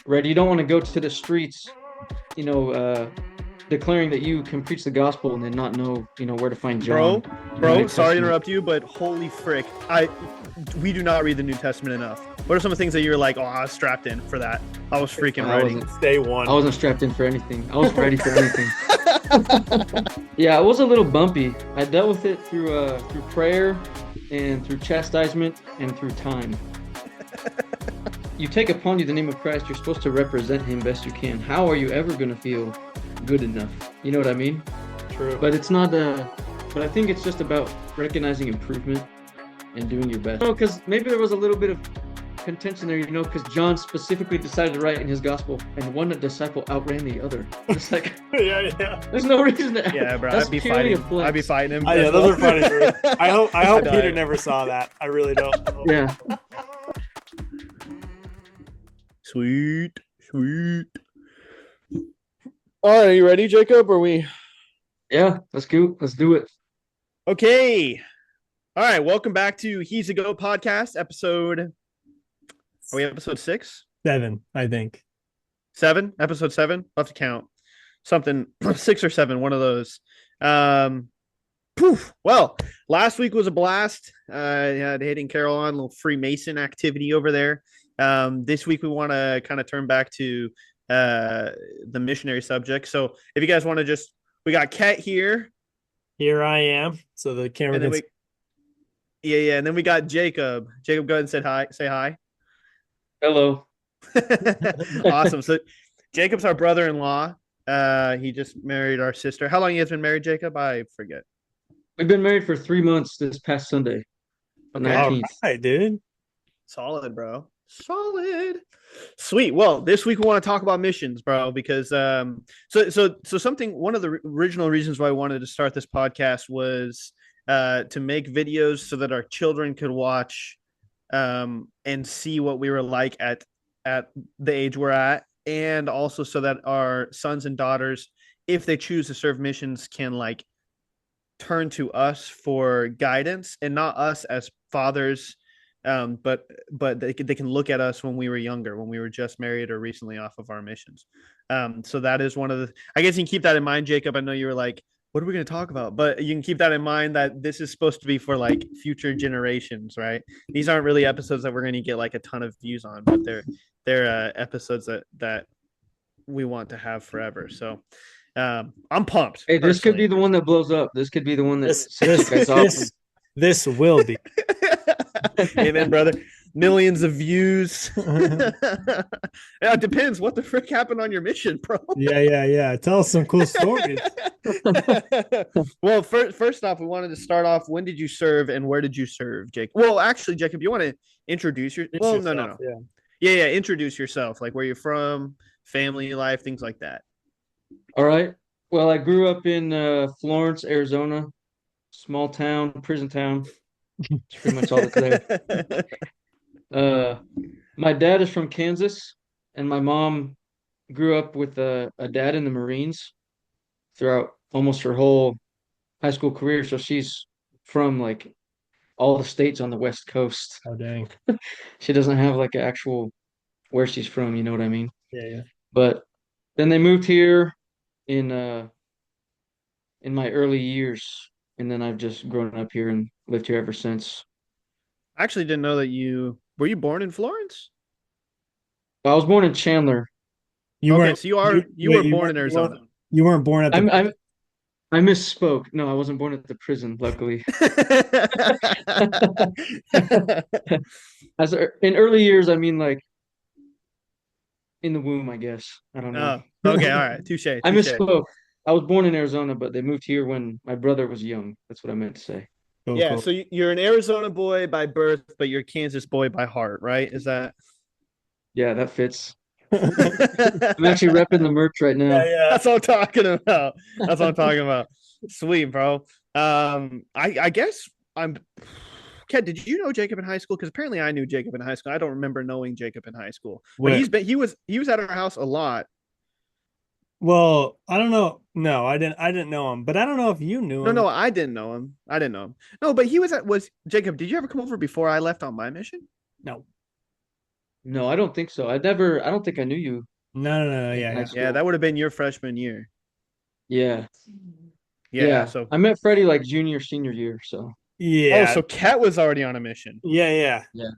right? You don't want to go to the streets, declaring that you can preach the gospel and then not know, where to find John Bro, in the New sorry to Testament. interrupt you, but holy frick. We do not read the New Testament enough. What are some of the things that you're like, oh, I was strapped in for that? I was freaking I ready. wasn't. Day I one. wasn't strapped in for anything. I was ready for anything. Yeah, it was a little bumpy. I dealt with it through prayer and through chastisement and through time. You take upon you the name of Christ, you're supposed to represent him best you can. How are you ever going to feel good enough? You know what I mean? True. But it's not but I think it's just about recognizing improvement and doing your best. Because maybe there was a little bit of contention there, because John specifically decided to write in his gospel, and one disciple outran the other. It's like, yeah. there's no reason to. Yeah, bro. That's I'd be purely a fighting. flex. I'd be fighting him. Yeah, those are funny. Bro. I hope I Peter died. never saw that. I really don't. Yeah. Sweet. All right, are you ready, Jacob? Are we Yeah, let's go. Let's do it. okay? All right, welcome back to He's a Go podcast episode. Are we episode 6? 7, I think. 7? Episode 7? I'll have to count. Something 6 or 7, one of those. Well, last week was a blast. Had Hayden Carroll on, a little Freemason activity over there. This week we want to kind of turn back to the missionary subject. So if you guys want to we got Ket here. Here I am. So the camera And then gets... and then we got Jacob. Jacob, go ahead and say hi. Hello. Awesome. So Jacob's our brother-in-law. He just married our sister. How long you guys been married, Jacob? I forget. We've been married for 3 months this past Sunday. The Okay. 19th. All right, dude. Solid, bro. Solid. Sweet. Well, this week we want to talk about missions, bro, because so something, one of the original reasons why I wanted to start this podcast was to make videos so that our children could watch and see what we were like at the age we're at, and also so that our sons and daughters, if they choose to serve missions, can like turn to us for guidance, and not us as fathers, but they can look at us when we were younger, when we were just married or recently off of our missions. So that is one of the, I guess you can keep that in mind, Jacob. I know you were like, what are we going to talk about? But you can keep that in mind that this is supposed to be for like future generations, right? These aren't really episodes that we're going to get like a ton of views on, but they're episodes that we want to have forever. So I'm pumped. Hey, this could be personally. the one that blows up. This could be the one that This sets you guys off. this will be. Amen, brother. Millions of views. Yeah, it depends. What the frick happened on your mission, bro? Yeah. Tell us some cool stories. Well, first off, we wanted to start off. When did you serve and where did you serve, Jake? Well, actually, Jacob, you want to introduce your? Well, no. Yeah. Introduce yourself, like where you're from, family life, things like that. All right. Well, I grew up in Florence, Arizona, small town, prison town. It's pretty much all that's there. My dad is from Kansas, and my mom grew up with a dad in the Marines throughout almost her whole high school career. So she's from like all the states on the West Coast. Oh, dang. She doesn't have like an actual where she's from, you know what I mean? Yeah. But then they moved here in my early years, and then I've just grown up here and lived here ever since. I actually didn't know that were you born in Florence? I was born in Chandler. You Okay, weren't. so you were born in you Arizona. You weren't born at the. I misspoke. No, I wasn't born at the prison, luckily. In early years, I mean like in the womb, I guess. I don't know. Oh, okay, all right. Touche. I misspoke. I was born in Arizona, but they moved here when my brother was young. That's what I meant to say. Yeah, Cool. so you're an Arizona boy by birth, but you're a Kansas boy by heart, right? Is that? Yeah, that fits. I'm I'm actually repping the merch right now. Yeah. That's what I'm talking about. That's what I'm talking about. Sweet, bro. I guess I'm. Ken, did you know Jacob in high school? Because apparently I knew Jacob in high school. I don't remember knowing Jacob in high school, but he was at our house a lot. Well, I don't know. No, I didn't know him, but I don't know if you knew him. No, I didn't know him. No, but he was Jacob. Did you ever come over before I left on my mission? No. No, I don't think so. I don't think I knew you No, in yeah, high yeah. Yeah, school. that would have been your freshman year. Yeah. Yeah. Yeah. So I met Freddie like junior, senior year. So Yeah, so Kat was already on a mission. yeah. yeah.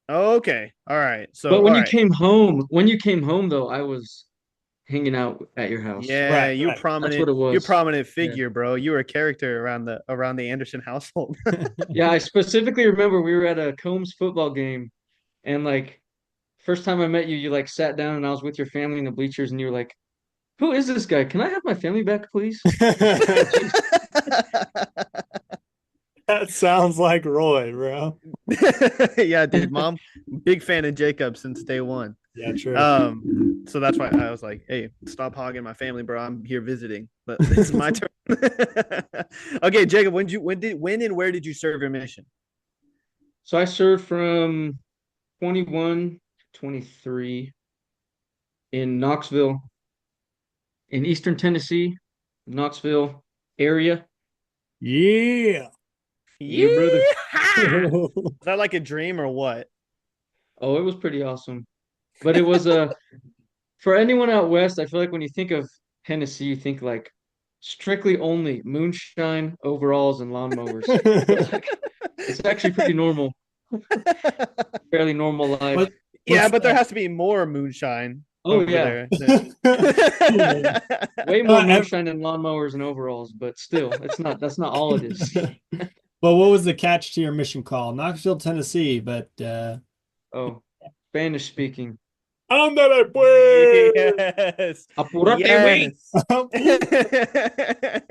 Okay. All right. So But all right. when you came home though, I was hanging out at your house. Yeah, Right, right. That's what it you was. prominent Yeah. figure, bro. You were a character around the Anderson household. Yeah, I specifically remember we were at a Combs football game and like first time I met you, you like sat down and I was with your family in the bleachers and you were like, "Who is this guy? Can I have my family back, please?" Jeez. That sounds like Roy, bro. Yeah, dude. Mom, big fan of Jacob since day one. Yeah, true. So that's why I was like, hey, stop hogging my family, bro. I'm here visiting, but this is my turn. Okay, Jacob, when and where did you serve your mission? So I served from 21 to 23 in Knoxville, in Eastern Tennessee, Knoxville area. Yeah. Yeah, brother. Yeah. Is that like a dream or what? Oh, it was pretty awesome. But it was for anyone out west, I feel like when you think of Tennessee, you think like strictly only moonshine, overalls, and lawnmowers. But like it's actually pretty normal, fairly normal life. What Yeah, what's but there has to be more moonshine Oh over yeah, there. way more uh, moonshine than lawnmowers and overalls, but still, that's not all it is. Well, what was the catch to your mission call? Knoxville, Tennessee, but Oh, Spanish speaking. Ándale, pues. Yes. Apúrate, güey. Yes.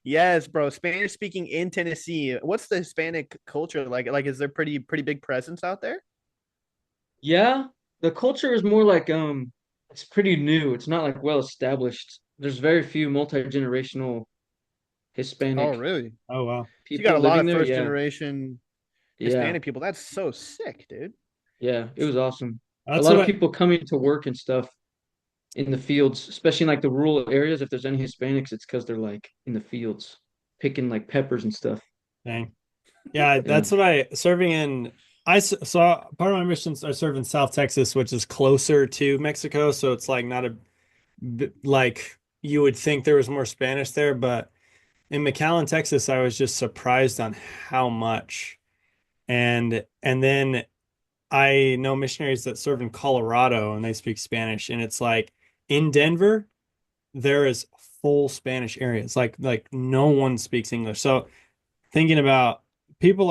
Yes, bro. Spanish speaking in Tennessee. What's the Hispanic culture like? Like, is there pretty big presence out there? Yeah, the culture is more like it's pretty new. It's not like well established. There's very few multi-generational Oh, Hispanic really? Oh wow. So you got people a lot living of there. first Yeah, generation yeah, Hispanic people. That's so sick, dude. yeah. It was awesome. A That's lot what of I people coming to work and stuff in the fields, especially in like the rural areas. If there's any Hispanics, it's because they're like in the fields picking like peppers and stuff. dang. Yeah, Yeah. that's what I serving in so part of my missions I serve in South Texas, which is closer to Mexico, so it's like not like you would think there was more Spanish there, but in McAllen, Texas, I was just surprised on how much. And then I know missionaries that serve in Colorado and they speak Spanish, and it's like in Denver, there is full Spanish areas. Like no one speaks English. So thinking about people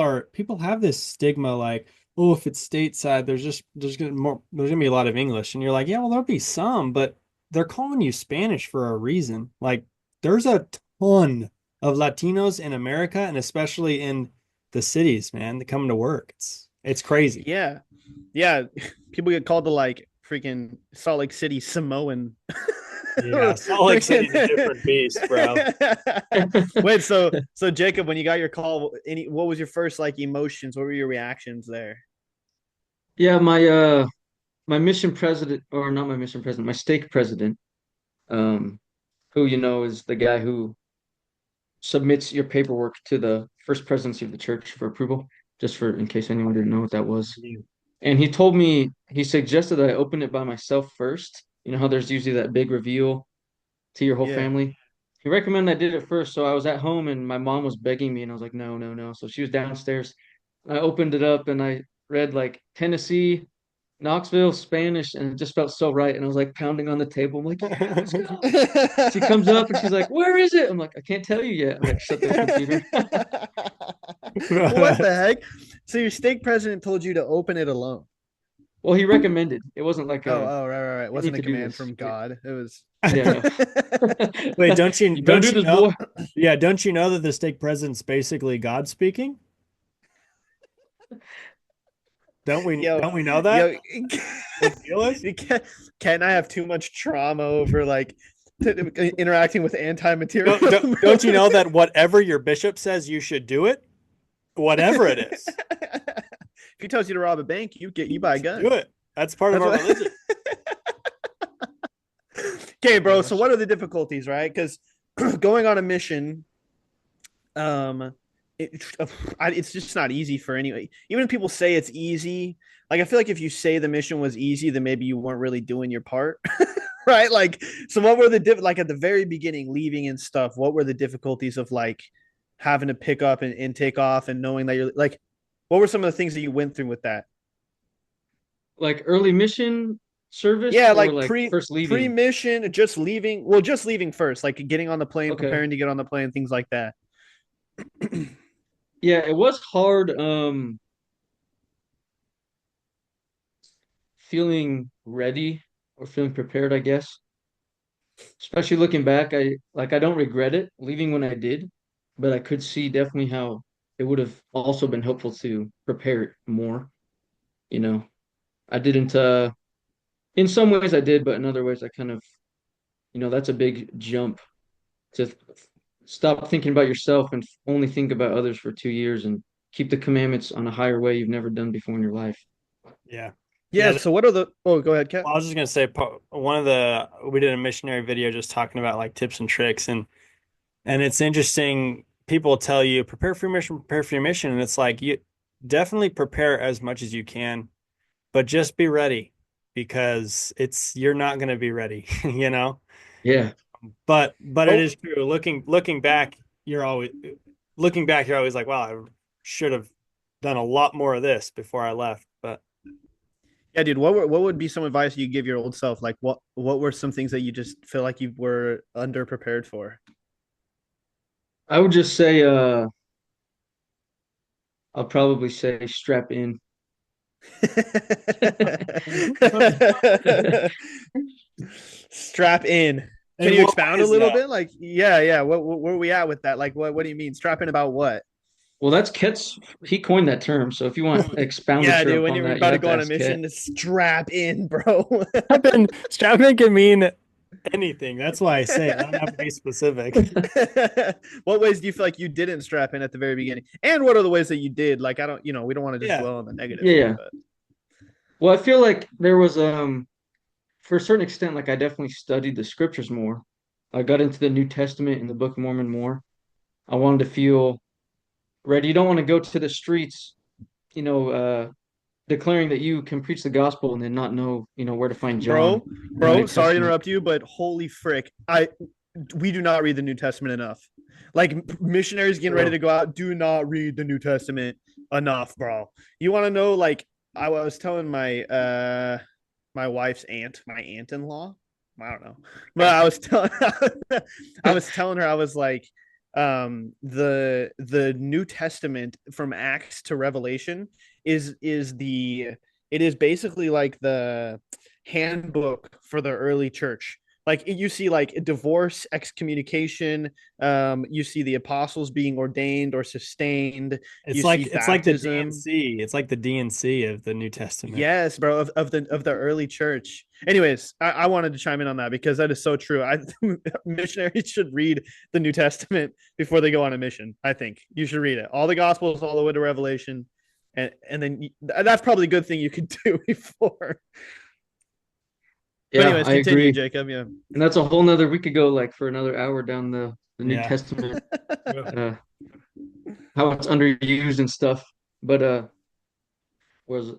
have this stigma like, oh, if it's stateside, there's gonna be a lot of English. And you're like, yeah, well, there'll be some, but they're calling you Spanish for a reason. Like there's a ton of Latinos in America and especially in the cities, man, that come to work. It's crazy. Yeah. Yeah. People get called to like freaking Salt Lake City Samoan. Yeah, Or Salt Lake City's a different beast, bro. Wait, so Jacob, when you got your call, what was your first like emotions? What were your reactions there? Yeah, my mission president, or not my mission president, my stake president, um, who you know is the guy who submits your paperwork to the first presidency of the church for approval, just for in case anyone didn't know what that was. And he told me he suggested that I open it by myself first. You know how there's usually that big reveal to your whole Yeah. family. He recommended I did it first, so I was at home and my mom was begging me, and I was like, no, no, no. So she was downstairs. I opened it up and I read like Tennessee, Knoxville, Spanish, and it just felt so right. And I was like pounding on the table. I'm like, yeah, let's go. She comes up and she's like, where is it? I'm like, I can't tell you yet. I like shut the computer. What the heck? So your stake president told you to open it alone. Well, he recommended. It wasn't like a Right. It you need wasn't a to do command this. from God. It was. Yeah, no. Wait, You better do don't you this, know? boy. Yeah, don't you know that the stake president's basically God speaking? Yo, Don't we know that? yo, What the deal is? can I have too much trauma over like interacting with anti-material? Don't you know that whatever your bishop says you should do it? Whatever it is. If he tells you to rob a bank, you buy a gun. Do it. That's part of That's our what- religion. Okay, bro. So Gosh. what are the difficulties, right? Because going on a mission, um, it's just not easy for anybody. Even if people say it's easy, like I feel like if you say the mission was easy, then maybe you weren't really doing your part, right? Like, so what were like at the very beginning, leaving and stuff? What were the difficulties of like having to pick up and take off and knowing that you're like, what were some of the things that you went through with that? Like early mission service Yeah, or like like first pre leaving? mission, just leaving. Well, just leaving first, like getting on the plane, Okay. preparing to get on the plane, things like that. Yeah, it was hard feeling ready or feeling prepared, I guess. Especially looking back, I don't regret it leaving when I did, but I could see definitely how it would have also been helpful to prepare it more, you know. I didn't in some ways I did, but in other ways I kind of, that's a big jump to stop thinking about yourself and only think about others for 2 years and keep the commandments on a higher way you've never done before in your life. Yeah. Yeah. Yeah. So what are the? Oh, go ahead, Kat. Well, I was just gonna say one of the we did a missionary video just talking about like tips and tricks, and it's interesting. People tell you prepare for your mission, and it's like you definitely prepare as much as you can, but just be ready because it's you're not gonna be ready, you know. Yeah. But it Oh, is true. Looking back, you're always like, wow, I should have done a lot more of this before I left. But yeah, dude. What would be some advice you give your old self? Like, what were some things that you just feel like you were underprepared for? I would just say I'll probably say strap in. Strap in. Can in you what expound way a is little that? bit? Like, yeah, yeah. Where are we at with that? Like, what do you mean? Strap in about what? Well, that's Ket's, he coined that term. So if you want Yeah, expenditure dude. When upon you're that, you about to have to go on a ask Ket. mission, to strap in, bro. Strapping can mean anything. That's why I say it. I don't have to be specific. What ways do you feel like you didn't strap in at the very beginning? And what are the ways that you did? Like, I don't, we don't want to just Yeah. dwell on the negative Yeah, here, yeah. but Well, I feel like there was for a certain extent, like I definitely studied the scriptures more. I got into the New Testament and the Book of Mormon more. I wanted to feel ready. You don't want to go to the streets, you know, declaring that you can preach the gospel and then not know, where to find John bro, in the New sorry to Testament. interrupt you, but holy frick, we do not read the New Testament enough. Like missionaries getting ready Bro. to go out, do not read the New Testament enough, bro. You want to know? Like, I was telling my wife's aunt, my aunt-in-law. I don't know, but I was telling I was telling her, I was like, the New Testament from Acts to Revelation is the it is basically like the handbook for the early church. Like you see like divorce, excommunication, you see the apostles being ordained or sustained, you see It's like the baptism. DNC. It's like the DNC of the New Testament. Yes, bro, of the early church. Anyways, I wanted to chime in on that because that is so true. Missionaries should read the New Testament before they go on a mission. I think you should read it, all the Gospels, all the way to Revelation, and then that's probably a good thing you could do before. But Yeah, anyways, I continue, agree. Jacob. Yeah. And that's a whole nother, we could go like for another hour down the New Yeah. Testament, uh, how it's underused and stuff. But was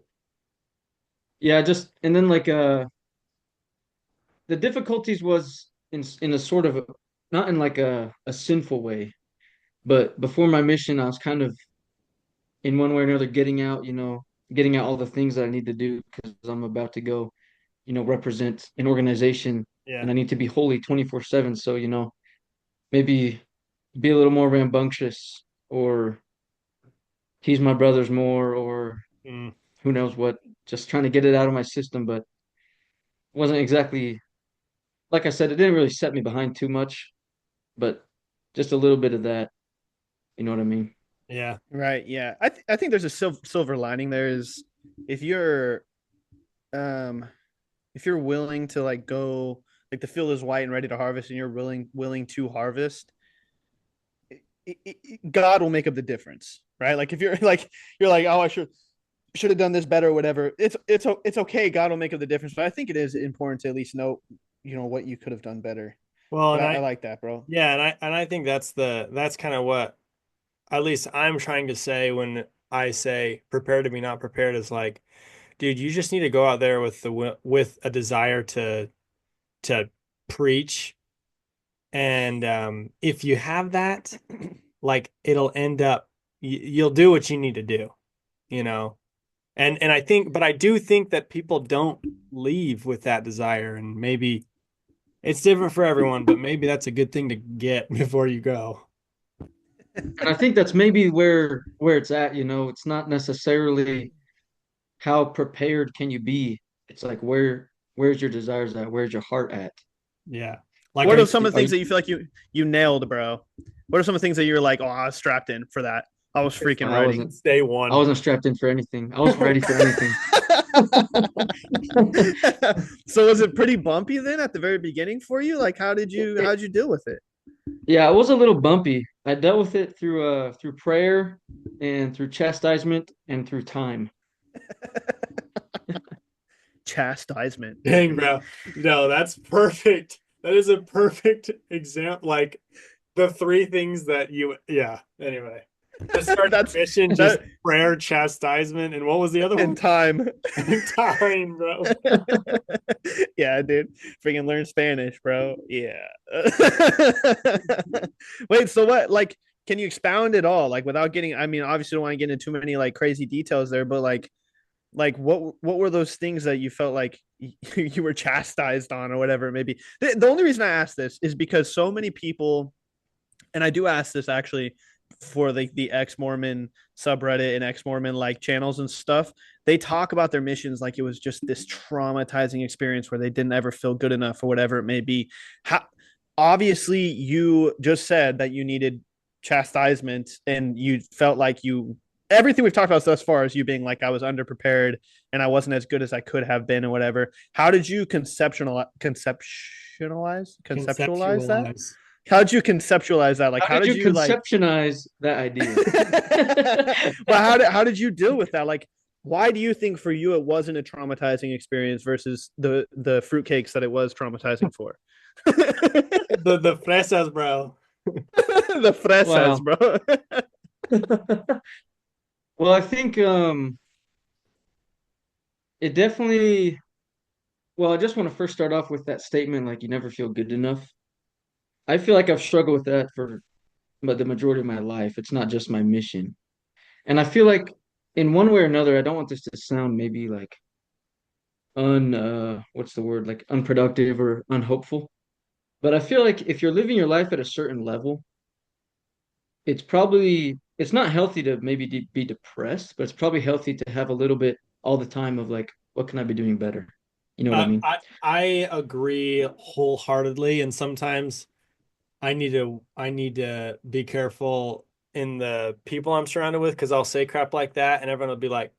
yeah, just and then like the difficulties was in a sort of not in like a sinful way, but before my mission, I was kind of in one way or another getting out all the things that I need to do because I'm about to go, represent an organization Yeah. and I need to be holy 24/7. So, maybe be a little more rambunctious or tease my brothers more or Mm, who knows what, just trying to get it out of my system, but wasn't exactly, like I said, it didn't really set me behind too much, but just a little bit of that, you know what I mean? yeah. Right. Yeah. I think there's a silver lining there is if you're um if you're willing to like go like the field is white and ready to harvest and you're willing to harvest, God will make up the difference, right? Like if you're like oh, I should have done this better or whatever. It's okay. God will make up the difference, but I think it is important to at least know what you could have done better. Well, But and I I like that, bro. yeah, and I think that's kind of what at least I'm trying to say when I say prepare to be not prepared is like, dude, you just need to go out there with with a desire to preach. And if you have that, like it'll end up you'll do what you need to do, you know. And I think, but I do think that people don't leave with that desire, and maybe it's different for everyone, but maybe that's a good thing to get before you go. And I think that's maybe where it's at, it's not necessarily how prepared can you be. It's like where's your desires at? Where's your heart at? Yeah. Like, What are are you, some of the Are things you, that you feel like you nailed, bro? What are some of the things that you're like, oh, I was strapped in for that. I was freaking I ready. wasn't it's day I one. wasn't strapped in for anything. I wasn't ready for anything. So was it pretty bumpy then at the very beginning for you? Like how'd you deal with it? Yeah, it was a little bumpy. I dealt with it through prayer and through chastisement and through time. Chastisement. Dang, bro. No, that's perfect. That is a perfect example. Like the three things that yeah. Anyway, to start That's your mission, just that prayer, chastisement, and what was the other and one? time. Time, bro. Yeah, dude. Freaking learn Spanish, bro. Yeah. Wait, so what like can you expound it all? Like without getting I mean, obviously don't want to get into too many like crazy details there, but like what were those things that you felt like you were chastised on or whatever maybe the only reason I ask this is because so many people, and I do ask this actually for the ex-Mormon subreddit and ex-Mormon like channels and stuff, they talk about their missions like it was just this traumatizing experience where they didn't ever feel good enough or whatever it may be. How obviously you just said that you needed chastisement and you felt like you everything we've talked about thus far is you being like I was underprepared and I wasn't as good as I could have been or whatever. How did you conceptualize that? Conceptualize. How did you conceptualize that? Like, How how did did you you like? conceptionize that idea? Well, how did you deal with that? Like, why do you think for you it wasn't a traumatizing experience versus the fruitcakes that it was traumatizing for? The fresas, bro. The fresas, Wow. bro. Well, I think it definitely well, I just want to first start off with that statement like you never feel good enough. I feel like I've struggled with that for the majority of my life. It's not just my mission. And I feel like in one way or another, I don't want this to sound maybe like what's the word? Like unproductive or unhopeful. But I feel like if you're living your life at a certain level, it's not healthy to maybe be depressed, but it's probably healthy to have a little bit all the time of like, what can I be doing better? You know what I mean? I agree wholeheartedly, and sometimes I need to be careful in the people I'm surrounded with because I'll say crap like that, and everyone will be like,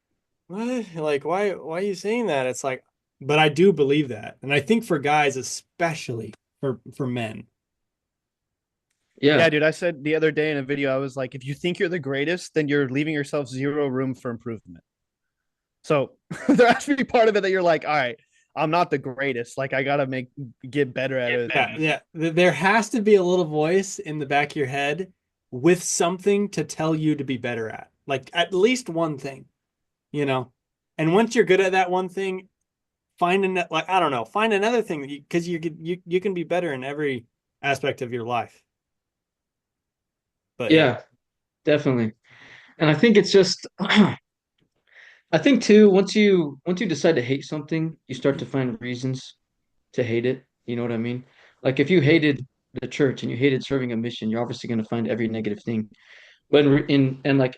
"What? Like, why are you saying that?" It's like, but I do believe that, and I think for guys, especially for men. Yeah, Yeah. dude. I said the other day in a video, I was like, if you think you're the greatest, then you're leaving yourself zero room for improvement. So there has to be part of it that you're like, all right, I'm not the greatest. Like I gotta get better at other Yeah, things. yeah. There has to be a little voice in the back of your head with something to tell you to be better at, like at least one thing, you know. And once you're good at that one thing, find like I don't know, find another thing that because you can be better in every aspect of your life. But yeah, Yeah, definitely. And I think it's just I think too, once you decide to hate something, you start to find reasons to hate it. You know what I mean? Like if you hated the church and you hated serving a mission, you're obviously going to find every negative thing. But and like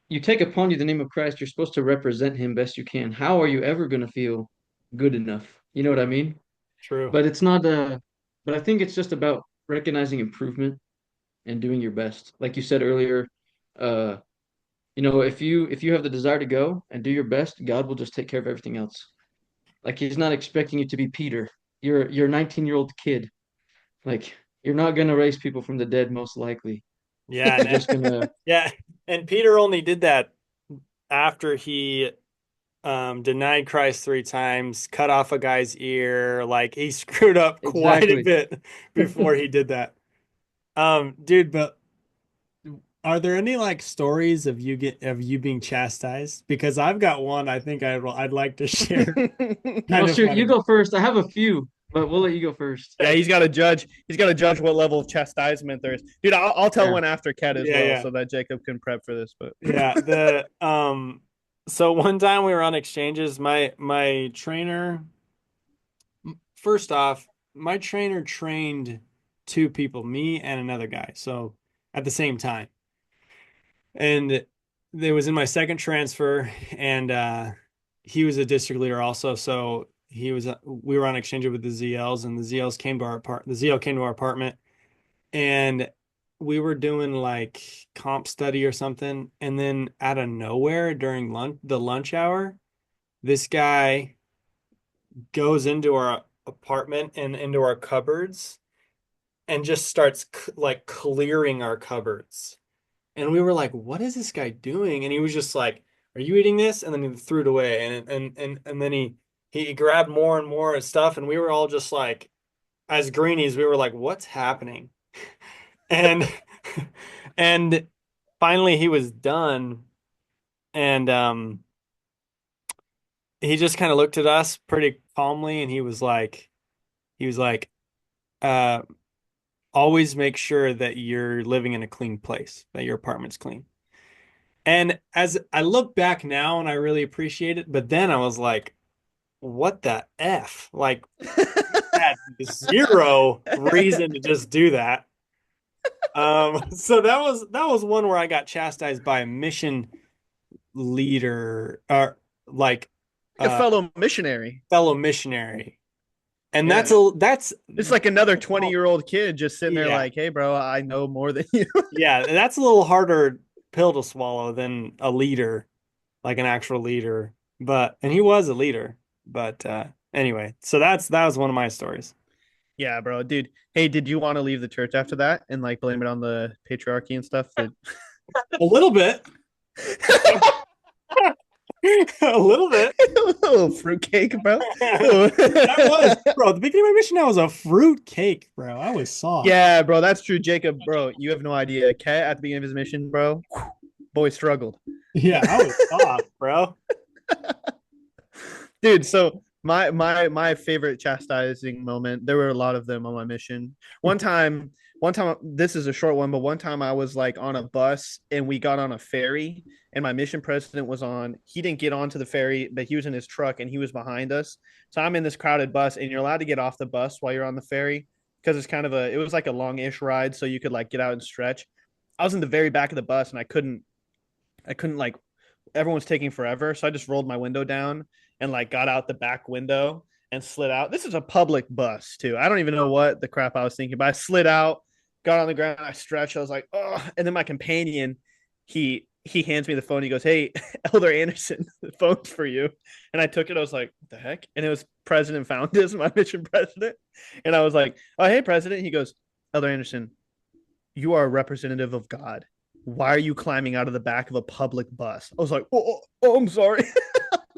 you take upon you the name of Christ, you're supposed to represent him best you can. How are you ever going to feel good enough? You know what I mean? true. But it's not but I think it's just about recognizing improvement and doing your best. Like you said earlier, uh if you have the desire to go and do your best, God will just take care of everything else. Like he's not expecting you to be Peter. You're a 19-year-old kid. Like you're not gonna raise people from the dead, most likely. Yeah, You're just gonna yeah. And Peter only did that after he denied Christ three times, cut off a guy's ear. Like he screwed up quite a exactly. bit before he did that. Dude, but Are there any like stories of you being chastised? Because I've got one I think I'd like to share. Well, Kind of shoot, you funny. go first. I have a few, but we'll let you go first. Yeah, he's got to judge. He's got to judge what level of chastisement there is. Dude, I'll tell Yeah. one after Ket as Yeah, well, yeah. so that Jacob can prep for this. But Yeah, the so one time we were on exchanges, my trainer first off, my trainer trained two people, me and another guy. So at the same time. And it was in my second transfer and he was a district leader also. So he was we were on exchange with the ZLs and the ZLs came to our the ZL came to our apartment and we were doing like comp study or something. And then out of nowhere during the lunch hour, this guy goes into our apartment and into our cupboards and just starts like clearing our cupboards. And we were like, what is this guy doing? And he was just like, are you eating this? And then he threw it away. And then he grabbed more and more stuff. And we were all just like, as greenies, we were like, what's happening? And and finally he was done. And he just kind of looked at us pretty calmly and he was like, uh, always make sure that you're living in a clean place, that your apartment's clean. And as I look back now and I really appreciate it, but then I was like, what the F? Like, had zero reason to just do that. So that was one where I got chastised by a mission leader or like a uh fellow missionary. fellow missionary. And Yeah. that's It's like another 20-year-old kid just sitting there yeah. like, hey, bro, I know more than you. Yeah, that's a little harder pill to swallow than a leader, like an actual leader. But and he was a leader. But anyway, so that was one of my stories. Yeah, bro. Dude, hey, did you want to leave the church after that and like blame it on the patriarchy and stuff? That... A little bit. A little bit. a little fruitcake, bro. That was, bro, the beginning of my mission now was a fruit cake, bro. I was soft. Yeah, bro, that's true, Jacob. Bro, you have no idea. Ket at the beginning of his mission, bro, boy struggled. Yeah, I was soft, bro. Dude, so my favorite chastising moment, there were a lot of them on my mission. One time this is a short one, but one time I was like on a bus and we got on a ferry and my mission president was on. He didn't get onto the ferry, but he was in his truck and he was behind us. So I'm in this crowded bus and you're allowed to get off the bus while you're on the ferry because it's kind of it was like a long-ish ride so you could like get out and stretch. I was in the very back of the bus and I couldn't like everyone's taking forever. So I just rolled my window down and like got out the back window and slid out. This is a public bus too. I don't even know what the crap I was thinking, but I slid out, got on the ground, I stretched. I was like, oh, and then my companion, he hands me the phone. He goes, hey, Elder Anderson, the phone's for you. And I took it. I was like, what the heck? And it was President Foundas, my mission president. And I was like, oh, hey, President. He goes, Elder Anderson, you are a representative of God. Why are you climbing out of the back of a public bus? I was like, oh I'm sorry.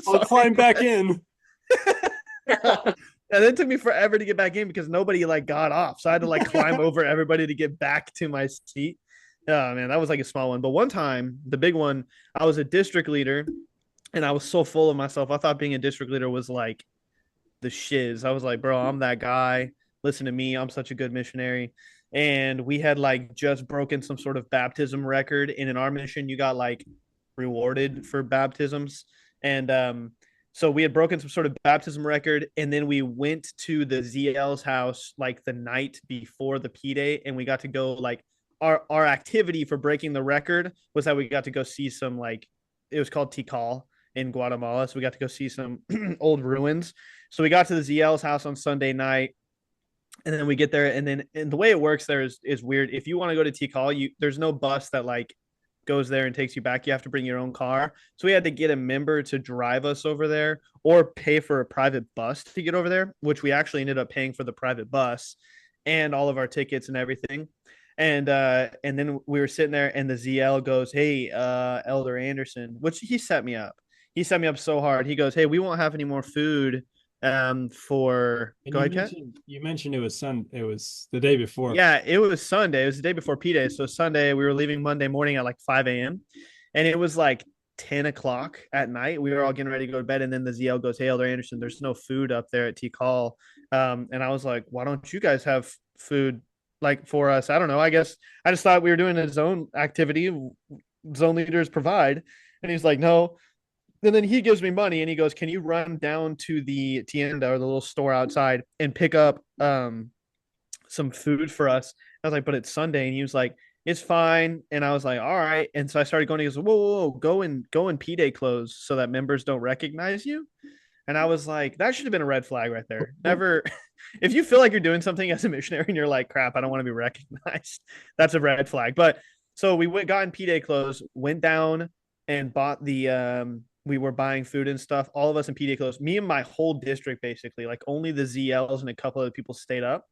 I'll climb back in. And it took me forever to get back in because nobody like got off. So I had to like climb over everybody to get back to my seat. Oh man, that was like a small one. But one time, the big one, I was a district leader and I was so full of myself. I thought being a district leader was like the shiz. I was like, bro, I'm that guy. Listen to me. I'm such a good missionary. And we had like just broken some sort of baptism record. And in our mission, you got like rewarded for baptisms. And so we had broken some sort of baptism record. And then we went to the ZL's house like the night before the P Day. And we got to go like our activity for breaking the record was that we got to go see some like it was called Tikal in Guatemala. So we got to go see some old ruins. So we got to the ZL's house on Sunday night. And then we get there, and the way it works there is weird. If you want to go to Tikal, there's no bus that like goes there and takes you back. You have to bring your own car. So we had to get a member to drive us over there or pay for a private bus to get over there, which we actually ended up paying for the private bus and all of our tickets and everything. And then we were sitting there and the ZL goes, hey, Elder Anderson, which he set me up. He set me up so hard. He goes, hey, we won't have any more food For And go ahead, Kat. you mentioned it was the day before. Yeah, it was Sunday. It was the day before P Day. So Sunday, we were leaving Monday morning at like 5 a.m. And it was like 10 o'clock at night. We were all getting ready to go to bed. And then the ZL goes, "Hey, Elder Anderson, there's no food up there at T Call." And I was like, "Why don't you guys have food like for us?" I don't know. I guess I just thought we were doing a zone activity. Zone leaders provide. And he's like, "No." And then he gives me money and he goes, "Can you run down to the tienda or the little store outside and pick up some food for us?" I was like, "But it's Sunday." And he was like, "It's fine." And I was like, "All right." And so I started going. He goes, "Whoa, whoa, whoa, go in P Day clothes so that members don't recognize you." And I was like, that should have been a red flag right there. Never, if you feel like you're doing something as a missionary and you're like, "Crap, I don't want to be recognized," that's a red flag. But so got in P Day clothes, went down and bought we were buying food and stuff. All of us in P Day clothes, me and my whole district basically, like only the ZLs and a couple other people stayed up.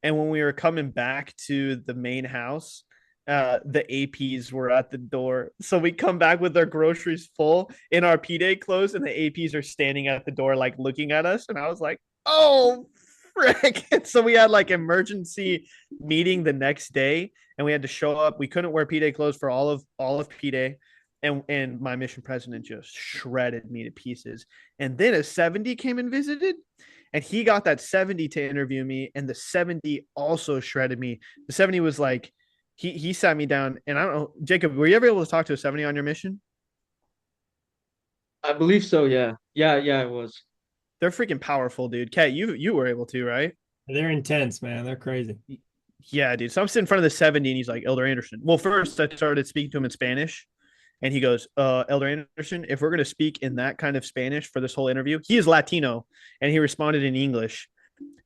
And when we were coming back to the main house, the APs were at the door. So we come back with our groceries full in our P Day clothes, and the APs are standing at the door, like looking at us. And I was like, "Oh, frick." And so we had like emergency meeting the next day, and we had to show up. We couldn't wear P Day clothes for all of P Day. And my mission president just shredded me to pieces. And then a 70 came and visited, and he got that 70 to interview me, and the 70 also shredded me. The 70 was like, he sat me down, and I don't know, Jacob, were you ever able to talk to a 70 on your mission? I believe so. Yeah. Yeah, it was. They're freaking powerful, dude. Kat, you were able to, right? They're intense, man. They're crazy. Yeah, dude. So I'm sitting in front of the 70, and he's like, "Elder Anderson." Well, first I started speaking to him in Spanish, and he goes, "Elder Anderson, if we're going to speak in that kind of Spanish for this whole interview," he is Latino, and he responded in English.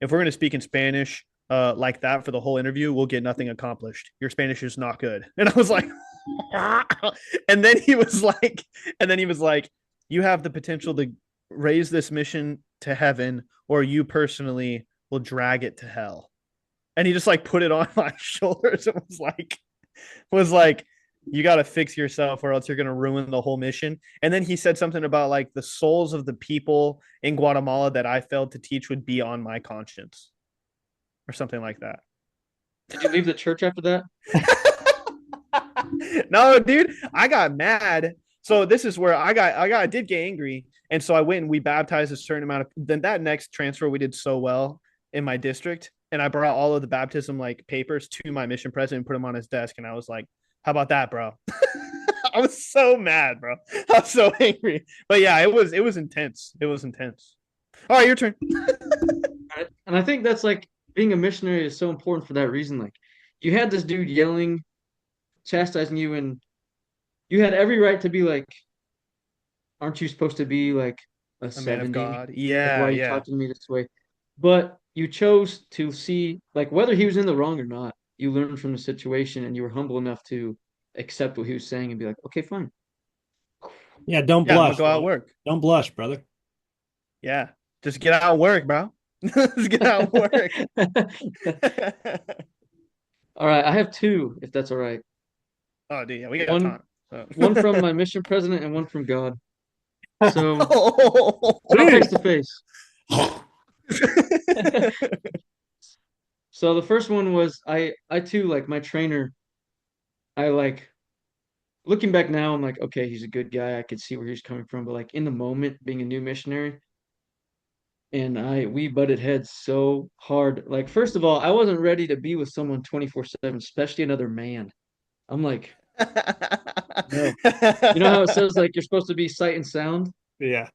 "If we're going to speak in Spanish like that for the whole interview, we'll get nothing accomplished. Your Spanish is not good." And I was like, and then he was like, "You have the potential to raise this mission to heaven, or you personally will drag it to hell." And he just like put it on my shoulders and was like, "You got to fix yourself or else you're going to ruin the whole mission." And then he said something about like the souls of the people in Guatemala that I failed to teach would be on my conscience or something like that. Did you leave the church after that? No, dude, I got mad. So this is where I did get angry. And so I went and we baptized a certain amount of, then that next transfer we did so well in my district. And I brought all of the baptism like papers to my mission president and put them on his desk. And I was like, "How about that, bro?" I was so mad, bro. I was so angry. But yeah, it was intense. It was intense. All right, your turn. Right. And I think that's like being a missionary is so important for that reason. Like you had this dude yelling, chastising you, and you had every right to be like, aren't you supposed to be like a A man of 70? God. Like, why Yeah, are you yeah. talking to me this way? But you chose to see, like, whether he was in the wrong or not, you learned from the situation and you were humble enough to accept what he was saying and be like, okay, fine. Yeah, don't Yeah, I'm gonna blush, go out and brother. work. Don't blush, brother. Yeah. Just get out and work, bro. Just get out and work. All right, I have two, if that's all right. Oh, dude, yeah, we got One, time. So. one from my mission president and one from God. So, not face Dude. to face. So the first one was I too like my trainer. I like looking back now, I'm like, okay, he's a good guy. I could see where he's coming from, but like in the moment, being a new missionary, and we butted heads so hard. Like, first of all, I wasn't ready to be with someone 24/7, especially another man. I'm like, no. You know how it says like you're supposed to be sight and sound? Yeah.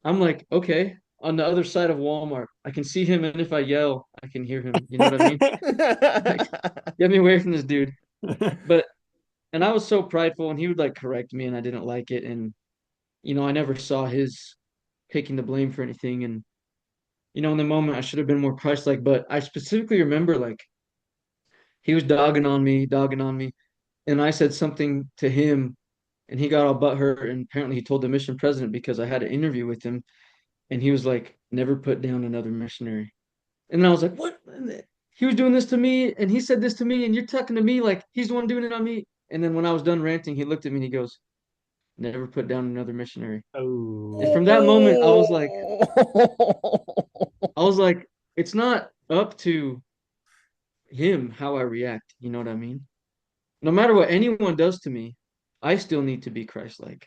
I'm like, okay, on the other side of Walmart, I can see him, and if I yell, I can hear him. You know what I mean? Like, get me away from this dude. But and I was so prideful, and he would like correct me, and I didn't like it, and I never saw his taking the blame for anything, and in the moment, I should have been more Christ-like. But I specifically remember like he was dogging on me, and I said something to him, and he got all butthurt, and apparently he told the mission president because I had an interview with him, and he was like, "Never put down another missionary." And I was like, "What?" He was doing this to me, and he said this to me, and you're talking to me like he's the one doing it on me. And then when I was done ranting, he looked at me and he goes, never put down another missionary. And Oh, from that moment, I was like, it's not up to him how I react. You know what I mean? No matter what anyone does to me, I still need to be Christ-like.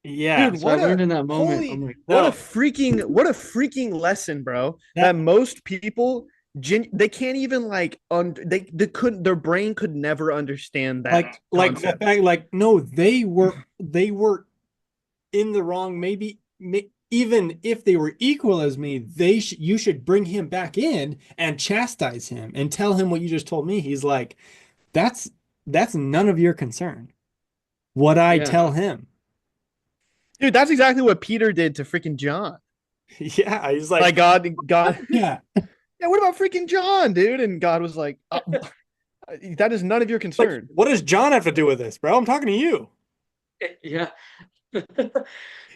yeah. Dude, So I learned in that moment, I'm like, No, what a freaking lesson, bro. That that most people they can't even like they couldn't their brain could never understand that like the concept. fact like no, they were in the wrong. Maybe even if they were equal as me, you should bring him back in and chastise him and tell him what you just told me. He's like, that's that's none of your concern. What I yeah, tell him. Dude, that's exactly what Peter did to freaking John. Yeah, he's Like like, God, yeah. yeah, what about freaking John, dude? And God was like, that is none of your Like, concern. what does John have to do with this, bro? I'm talking to you. yeah. He's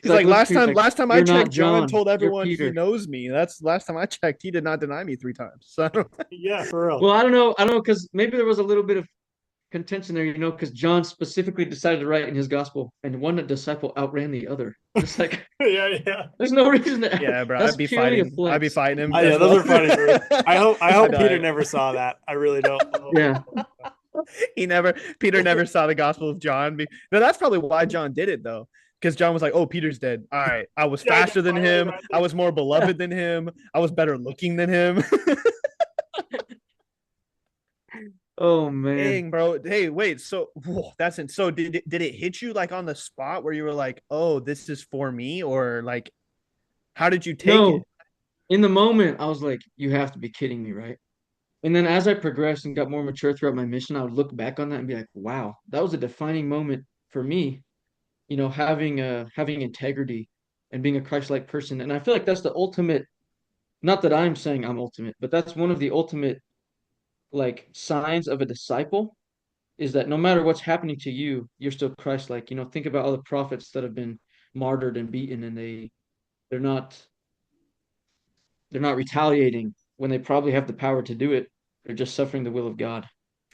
He's like, like, looks at me like, last time I you're not checked, John John, told you're everyone he Peter. knows me. That's last time I checked, he did not deny me 3 times. So I don't, Yeah, for real. Well, I don't know, because maybe there was a little bit of contention there, because John specifically decided to write in his gospel, and one disciple outran the other. It's like, Yeah, yeah. there's no reason to. yeah, bro, That's purely a I'd be flex. fighting him Oh, yeah, as those well. are funny, dude. I I'd hope be Peter like, never saw that. I really don't. Yeah, Peter never saw the Gospel of John. No, that's probably why John did it though, because John was like, "Oh, Peter's dead. All right, I was Yeah, I can faster than finally him. write I this. was more beloved than him. I was better looking than him." oh man. Dang, bro. Hey, wait. So whoa, that's it. So did it hit you like on the spot where you were like, "Oh, this is for me," or like, how did you take No, it? in the moment, I was like, you have to be kidding me, right? And then as I progressed and got more mature throughout my mission, I would look back on that and be like, wow, that was a defining moment for me, having integrity and being a Christ-like person. And I feel like that's the ultimate, not that I'm saying I'm ultimate, but that's one of the ultimate like signs of a disciple is that no matter what's happening to you, you're still Christ-like. Think about all the prophets that have been martyred and beaten, and they're not they're not retaliating when they probably have the power to do it. They're just suffering the will of God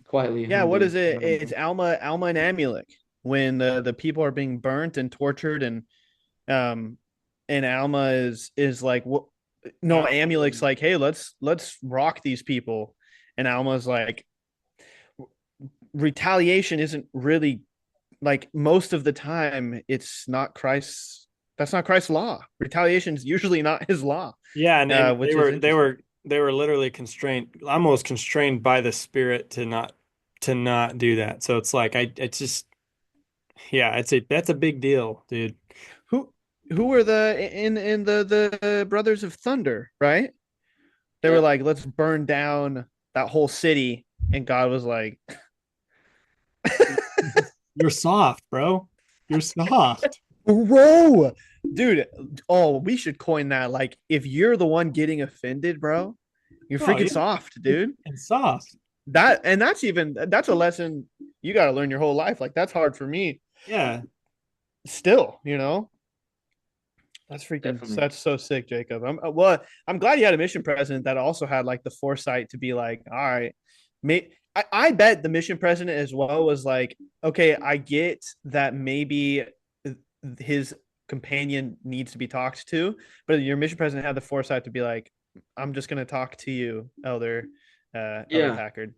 quietly, Yeah, what is humbly. it? It's Alma and Amulek when the people are being burnt and tortured um and Alma is like what no Amulek's like, hey, let's rock these people. And Alma's like retaliation isn't really like most of the time it's not Christ's that's not Christ's law. Retaliation is usually not his law. Yeah, and they Which is were they interesting. were they were literally constrained, almost constrained by the spirit to not do that. So it's like it's just yeah, that's a big deal, dude. Who who were the in the Brothers of Thunder, right? They were Yeah. like, let's burn down that whole city. And God was like, You're soft, bro. You're soft. bro, dude, oh, we should coin that. Like, if you're the one getting offended, bro, you're Oh, freaking yeah, soft, dude. and soft. That's a lesson you got to learn your whole life. Like, that's hard for me Yeah. still, Definitely. that's so sick, Jacob. Well, I'm glad you had a mission president that also had like the foresight to be like, all right, I bet the mission president as well was like, okay, I get that maybe his companion needs to be talked to, but your mission president had the foresight to be like, I'm just gonna talk to you, Elder Yeah. Packard.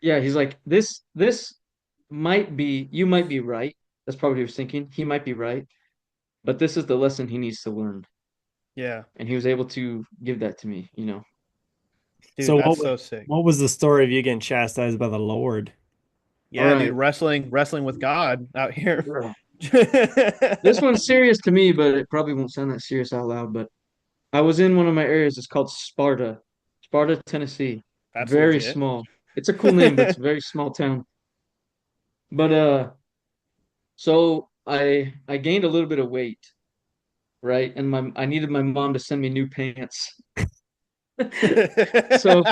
Yeah. He's like, this you might be right. That's probably what he was thinking. He might be right, but this is the lesson he needs to learn. Yeah, And he was able to give that to me. dude, So that's so sick. what was the story of you getting chastised by the Lord? All Yeah, dude, right. wrestling with God out here. Yeah. This one's serious to me, but it probably won't sound that serious out loud. But I was in one of my areas. It's called Sparta, Tennessee. That's Very legit. small. It's a cool name, but it's a very small town. But so I gained a little bit of weight, right? And I needed my mom to send me new pants. So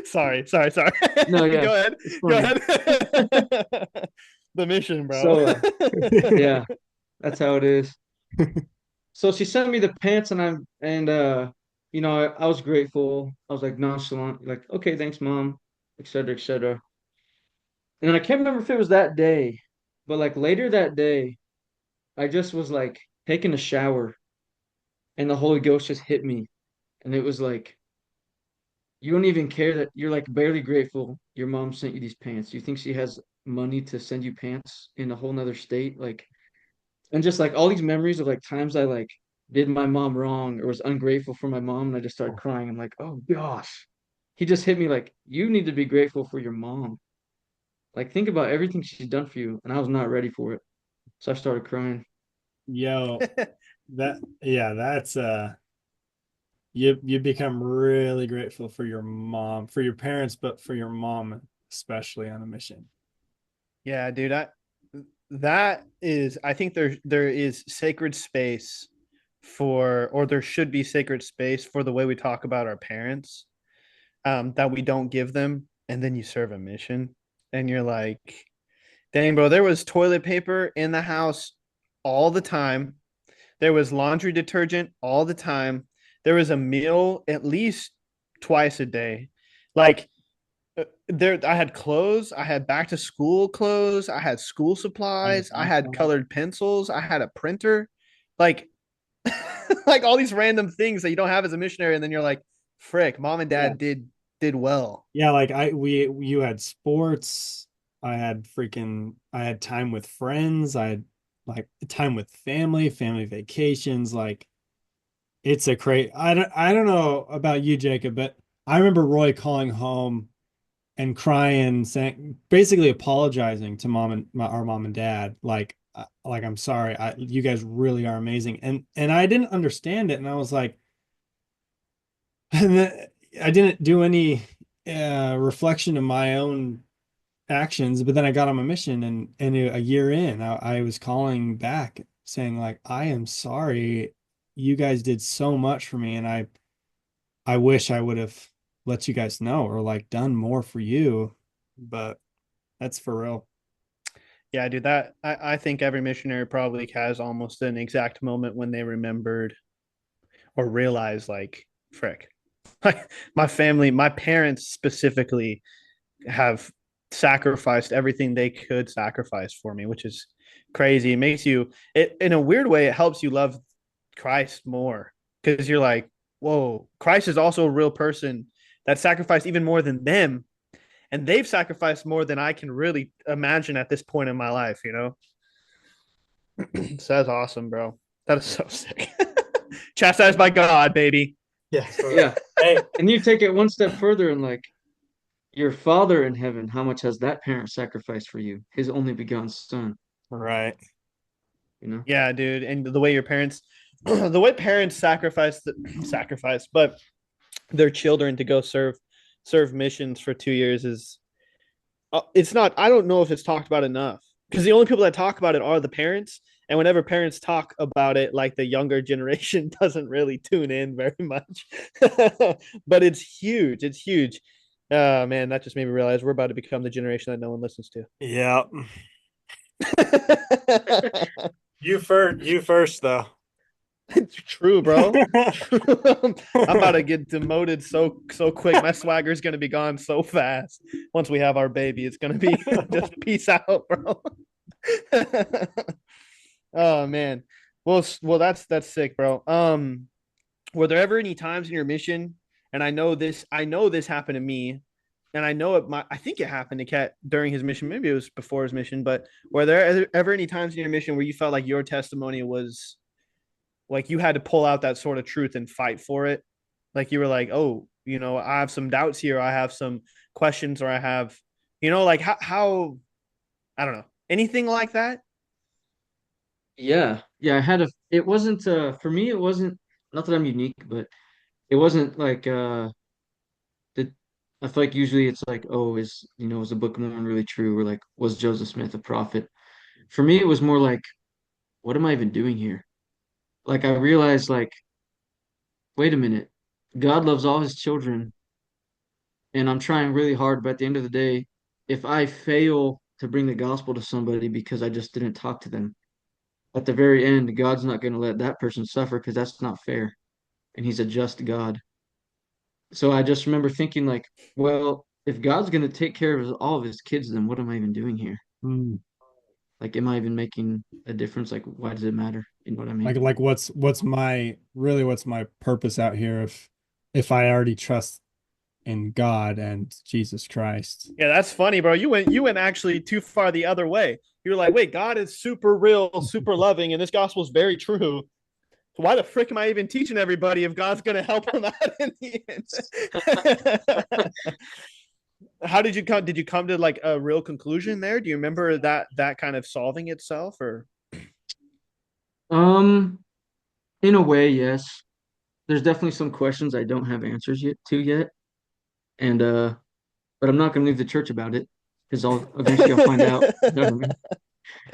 sorry. no, yeah, Go ahead. it's Go funny. ahead. The mission, bro. So yeah, that's how it is. So she sent me the pants, I was grateful. I was like nonchalant, like, okay, thanks, mom, et cetera, et cetera. And I can't remember if it was that day, but like later that day, I just was like taking a shower and the Holy Ghost just hit me. And it was like, you don't even care that you're like barely grateful your mom sent you these pants. You think she has money to send you pants in a whole nother state? Like, and just like all these memories of like times I like did my mom wrong or was ungrateful for my mom and I just started crying. I'm like, oh gosh. He just hit me like, you need to be grateful for your mom. Like, think about everything she's done for you. And I was not ready for it. So I started crying. Yo, that's you become really grateful for your mom, for your parents, but for your mom especially on a mission. Yeah, dude, that is, I think there is sacred space for, or there should be sacred space for the way we talk about our parents, that we don't give them, and then you serve a mission, and you're like, dang, bro, there was toilet paper in the house all the time. There was laundry detergent all the time. There was a meal at least twice a day. Like, there, I had clothes, I had back to school clothes, I had school supplies, I had colored pencils, I had a printer, like like all these random things that you don't have as a missionary, and then you're like, frick, mom and Yeah. dad did well. Yeah, like you had sports, I had time with friends, I had like time with family vacations, like it's a great I don't know about you, Jacob, but I remember Roy calling home and crying, saying basically apologizing to our mom and dad, like I'm sorry, you guys really are amazing, and I didn't understand it, and I was like, and then I didn't do any reflection of my own actions, but then I got on my mission, and a year in, I was calling back saying like, I am sorry, you guys did so much for me, and I wish I would have let you guys know or like done more for you, but that's for real. Yeah, dude, that I think every missionary probably has almost an exact moment when they remembered or realized, like, frick, my family, my parents specifically have sacrificed everything they could sacrifice for me, which is crazy. It makes you, it in a weird way, it helps you love Christ more, because you're like, whoa, Christ is also a real person that sacrificed even more than them, and they've sacrificed more than I can really imagine at this point in my life, you know? So that's awesome, bro. That is so sick. Chastised by God, baby. Yes, for real. Yeah. Hey, And you take it one step further and like your father in heaven, how much has that parent sacrificed for you? His only begotten son, right. you know? Yeah, dude. And the way your parents, the way parents sacrifice, but their children to go serve missions for 2 years is, it's not, I don't know if it's talked about enough, because the only people that talk about it are the parents, and whenever parents talk about it, like, the younger generation doesn't really tune in very much. But it's huge, it's huge. Man, that just made me realize we're about to become the generation that no one listens to. Yeah. You first though. It's true, bro. I'm about to get demoted so quick. My swagger is gonna be gone so fast. Once we have our baby, it's gonna be just peace out, bro. Oh man. Well, that's sick, bro. Were there ever any times in your mission? And I know this happened to me, and I think it happened to Kat during his mission. Maybe it was before his mission, but were there ever any times in your mission where you felt like your testimony was, like, you had to pull out that sort of truth and fight for it? Like, you were like, oh, I have some doubts here, I have some questions, or I have, like, how I don't know, anything like that. Yeah. Yeah, I had a it wasn't for me it wasn't not that I'm unique, but it wasn't like the I feel like usually it's like, oh, is the Book of Mormon really true? Or like, was Joseph Smith a prophet? For me, it was more like, what am I even doing here? Like I realized like, wait a minute, God loves all his children, and I'm trying really hard, but at the end of the day, if I fail to bring the gospel to somebody because I just didn't talk to them, at the very end, God's not going to let that person suffer because that's not fair. And he's a just God. So I just remember thinking like, well, if God's gonna take care of all of his kids, then what am I even doing here? Hmm. Like, am I even making a difference? Like, why does it matter? You know what I mean? Like what's my purpose out here if I already trust in God and Jesus Christ? Yeah, that's funny, bro. You went actually too far the other way. You were like, wait, God is super real, super loving, and this gospel is very true. So why the frick am I even teaching everybody if God's gonna help them out in the end? How did you come? Did you come to like a real conclusion there? Do you remember that kind of solving itself, or Um, in a way, yes. There's definitely some questions I don't have answers yet, and but I'm not gonna leave the church about it because I'll eventually I'll find out. You know what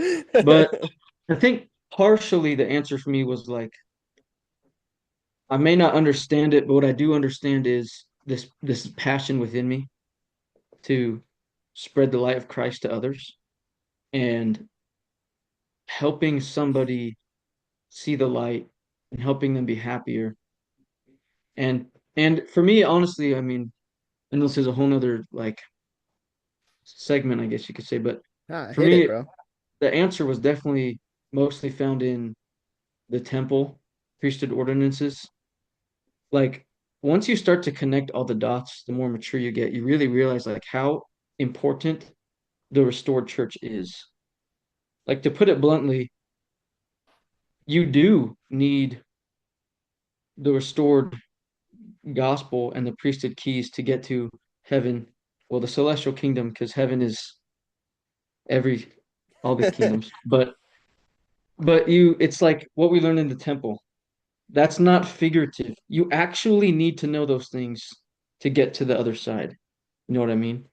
I mean? But I think partially the answer for me was like I may not understand it, but what I do understand is this passion within me to spread the light of Christ to others and helping somebody see the light and helping them be happier. And and for me, honestly, I mean, and this is a whole nother like segment, I guess you could say, but for hit it, me, bro? the answer was definitely mostly found in the temple, priesthood ordinances. Like once you start to connect all the dots, the more mature you get, you really realize like how important the restored church is. Like to put it bluntly, you do need the restored gospel and the priesthood keys to get to heaven. Well, the celestial kingdom, because heaven is every all the kingdoms. But it's like what we learned in the temple. That's not figurative. You actually need to know those things to get to the other side. You know what I mean?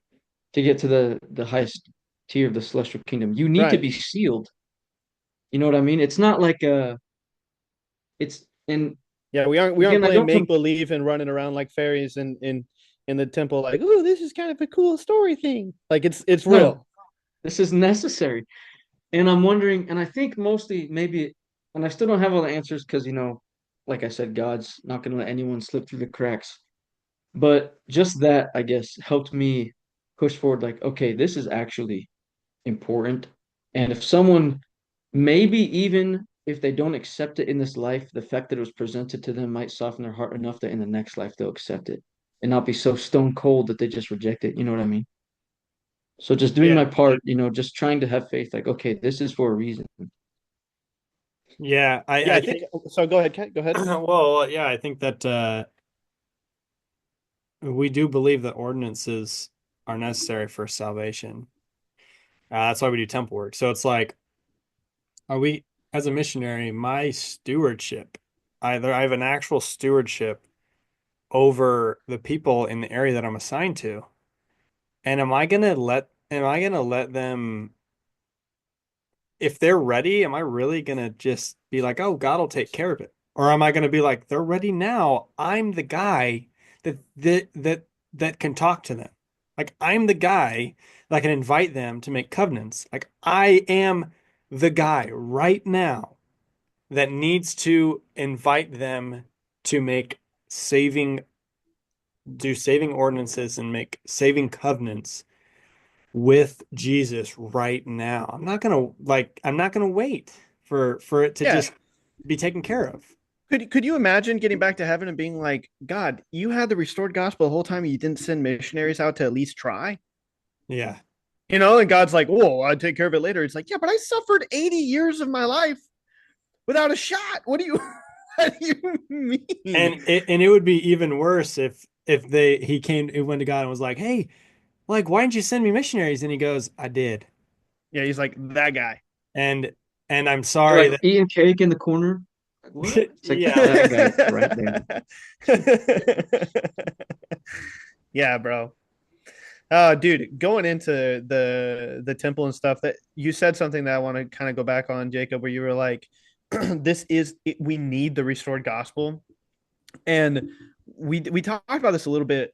To get to the highest tier of the celestial kingdom. You need to Right. be sealed. You know what I mean? It's not like it's and Yeah, we aren't again, I playing don't make believe and running around like fairies in the temple, like, oh, this is kind of a cool story thing. Like it's no, real. this is necessary. And I'm wondering, and I think mostly maybe, and I still don't have all the answers because, like I said, God's not going to let anyone slip through the cracks. But just that, I guess, helped me push forward, like, okay, this is actually important. And if someone, maybe even if they don't accept it in this life, the fact that it was presented to them might soften their heart enough that in the next life they'll accept it and not be so stone cold that they just reject it. You know what I mean? So just doing my Yeah. part, just trying to have faith, like, okay, this is for a reason. Yeah, Yeah, I I think think so. Go ahead, Kat. Go ahead. well, yeah, I think that we do believe that ordinances are necessary for salvation. That's why we do temple work. So it's like, are we, as a missionary, my stewardship, either I have an actual stewardship over the people in the area that I'm assigned to, and am I gonna let them, if they're ready, am I really gonna just be like, oh, God will take care of it? Or am I gonna be like, they're ready now. I'm the guy that can talk to them. Like I'm the guy that can invite them to make covenants. Like I am the guy right now that needs to invite them to make saving, do saving ordinances and make saving covenants with Jesus right now. I'm not gonna wait for it to Yeah. just be taken care of. Could you imagine getting back to heaven and being like, God, you had the restored gospel the whole time, and you didn't send missionaries out to at least try? Yeah. And God's like, oh, I'll take care of it later. It's like, yeah, but I suffered 80 years of my life without a shot. What do you what do you mean? And it would be even worse if he went to God and was like, "Hey, like why didn't you send me missionaries?" And he goes, "I did." Yeah, he's like that guy. And and I'm You're sorry like that eating cake in the corner. Like, what? It's like yeah, that guy right there. Yeah, bro. Oh, dude, going into the temple and stuff, that you said something that I want to kind of go back on, Jacob, where you were like, we need the restored gospel. And we talked about this a little bit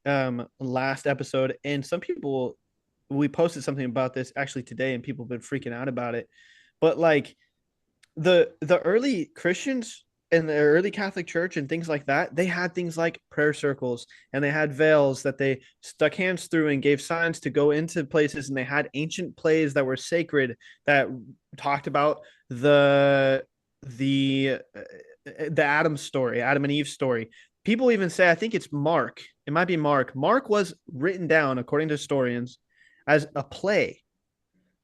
last episode, and some people, we posted something about this actually today, and people have been freaking out about it. But like the early Christians, in the early Catholic Church and things like that, they had things like prayer circles, and they had veils that they stuck hands through and gave signs to go into places, and they had ancient plays that were sacred that talked about the Adam story, Adam and Eve story. People even say, I think it's Mark. It might be Mark. Mark was written down, according to historians, as a play,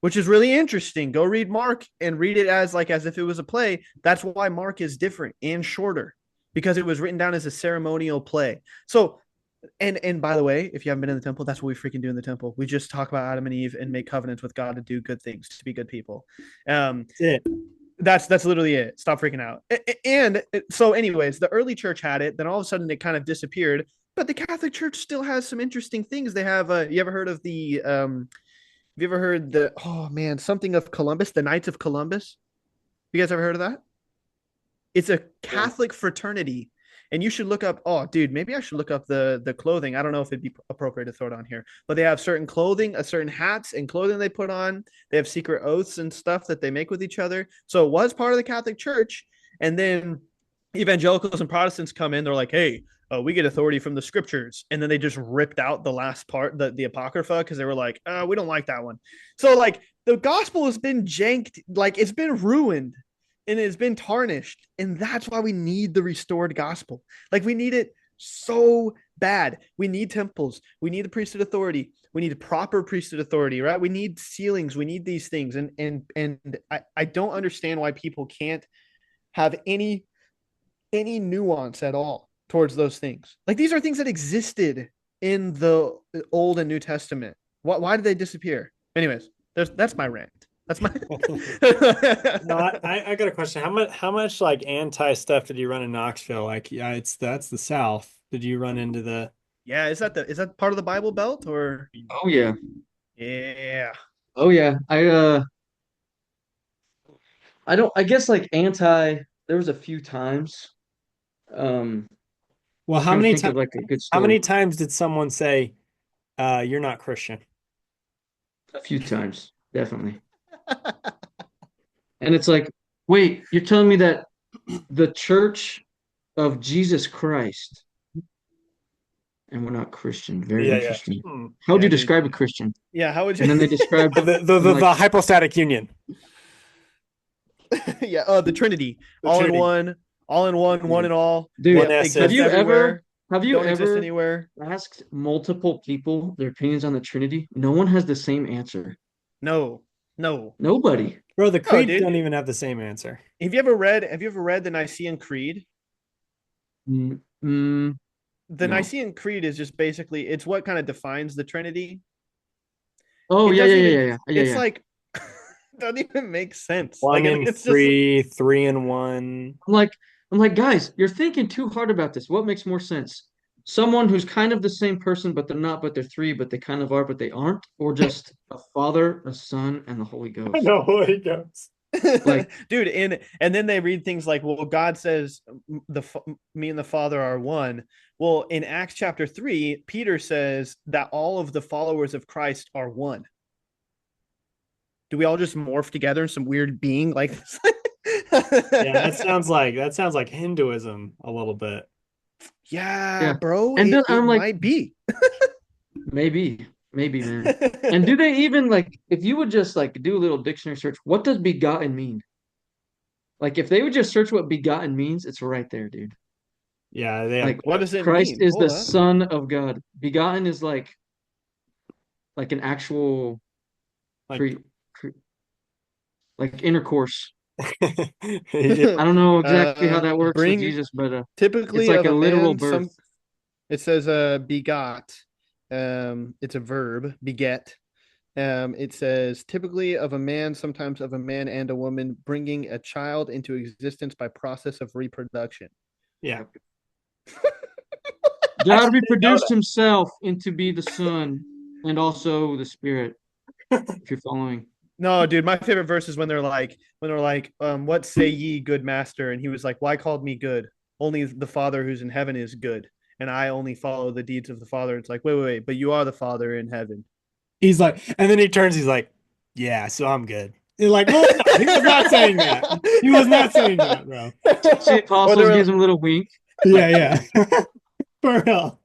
which is really interesting. Go read Mark and read it as if it was a play. That's why Mark is different and shorter, because it was written down as a ceremonial play. So, and by the way, if you haven't been in the temple, that's what we freaking do in the temple. We just talk about Adam and Eve and make covenants with God to do good things, to be good people. That's it. That's literally it. Stop freaking out. And so, anyways, the early church had it. Then all of a sudden, it kind of disappeared. But the Catholic Church still has some interesting things. They have. You ever heard of the? Have you ever heard the? Oh man, something of Columbus, the Knights of Columbus. You guys ever heard of that? It's a Catholic fraternity, and you should look up. Oh, dude, maybe I should look up the clothing. I don't know if it'd be appropriate to throw it on here, but they have certain clothing, a certain hats and clothing they put on. They have secret oaths and stuff that they make with each other. So it was part of the Catholic Church, and then evangelicals and Protestants come in. They're like, hey. We get authority from the scriptures, and then they just ripped out the last part, the apocrypha, because they were like, we don't like that one. So like the gospel has been janked, like it's been ruined and it's been tarnished, and that's why we need the restored gospel. Like we need it so bad. We need temples, we need the priesthood authority, we need proper priesthood authority, right? We need sealings, we need these things, and I don't understand why people can't have any nuance at all towards those things. Like these are things that existed in the Old and New Testament. Why did they disappear? Anyways, that's my rant. That's my. No, I got a question. How much like anti stuff did you run in Knoxville? Like, yeah, that's the South. Did you run into the? Yeah, is that part of the Bible Belt or? Oh yeah. Yeah. Oh yeah. I don't I guess like anti there was a few times. Well, Trying to think of like a good how many story. times did someone say, "You're not Christian"? A few times, definitely. And it's like, wait, you're telling me that the Church of Jesus Christ, and we're not Christian. Very Yeah, yeah. interesting. Hmm. How would Yeah, you dude. describe a Christian? Yeah, how would you? And then they described The like, hypostatic union, Yeah. Oh, the Trinity, the all in Trinity, one, one in all. dude, one They have essence. exist you ever everywhere. have you Don't exist ever anywhere. asked multiple people their opinions on the Trinity? No one has the same answer. No, no, Nobody. Bro, the no, creeds dude. don't even have the same answer. Have you ever read the Nicene Creed? Mm, mm, The no. Nicene Creed is just basically it's what kind of defines the Trinity. Oh It yeah, yeah, doesn't yeah, even yeah, yeah, yeah, it's yeah. like doesn't even make sense. One Like in it's just three, three in one. I'm like, I'm like, guys, you're thinking too hard about this. What makes more sense? Someone who's kind of the same person, but they're not, but they're three, but they kind of are, but they aren't, or just a Father, a Son, and the Holy I Ghost. know where he goes. Like, dude, and then they read things like, well, God says me and the Father are one. Well, in Acts chapter 3, Peter says that all of the followers of Christ are one. Do we all just morph together in some weird being like this? Yeah, that sounds like Hinduism a little bit. Yeah, yeah. bro, And then it I'm like, might be. maybe, maybe, man. And do they even like, if you would just like do a little dictionary search, what does begotten mean? Like, if they would just search what begotten means, it's right there, dude. Yeah, they have Like, What does it Christ mean? is the Hold up. Son of God. Begotten is like an actual like cre cre like intercourse. he did. I don't know exactly how that works with Bring Jesus, but it's typically like of a a literal man, birth. it says begot. It's a verb, beget. It says typically of a man, sometimes of a man and a woman, bringing a child into existence by process of reproduction. Yeah, I God actually didn't know reproduced himself into be the Son and also the Spirit, if you're following. No, dude, my favorite verse is when they're like, what say ye, good master? And he was like, why called me good? Only the Father who's in heaven is good, and I only follow the deeds of the Father. It's like, wait, but you are the Father in heaven. He's like, and then he turns. He's like, "Yeah, so I'm good." Like, well, no, he was not saying that. He was not saying that, bro. See, Or apostles gives him a little wink. Yeah, yeah. For real.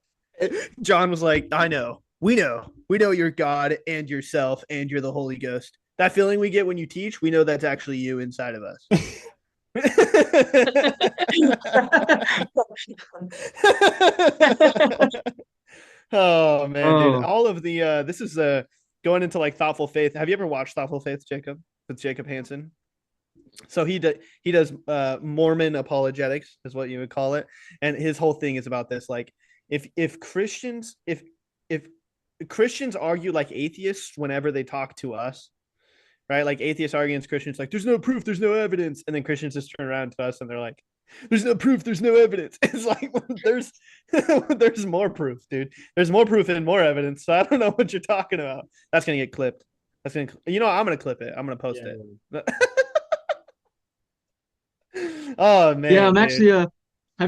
John was like, I know. We know you're God and yourself and you're the Holy Ghost. That feeling we get when you teach, we know that's actually you inside of us. Oh man, dude. Oh, All of the this is going into like thoughtful faith. Have you ever watched Thoughtful Faith, Jacob? With Jacob Hansen? So he does Mormon apologetics is what you would call it. And his whole thing is about this. Like if Christians argue like atheists whenever they talk to us, right? Like atheists argue against Christians, like there's no proof, there's no evidence, and then Christians just turn around to us and they're like, there's no proof, there's no evidence. It's like there's there's more proof, dude. There's more proof and more evidence. So I don't know what you're talking about. That's gonna get clipped. That's gonna, I'm gonna clip it. I'm gonna post it. Oh yeah. man, I'm dude. actually I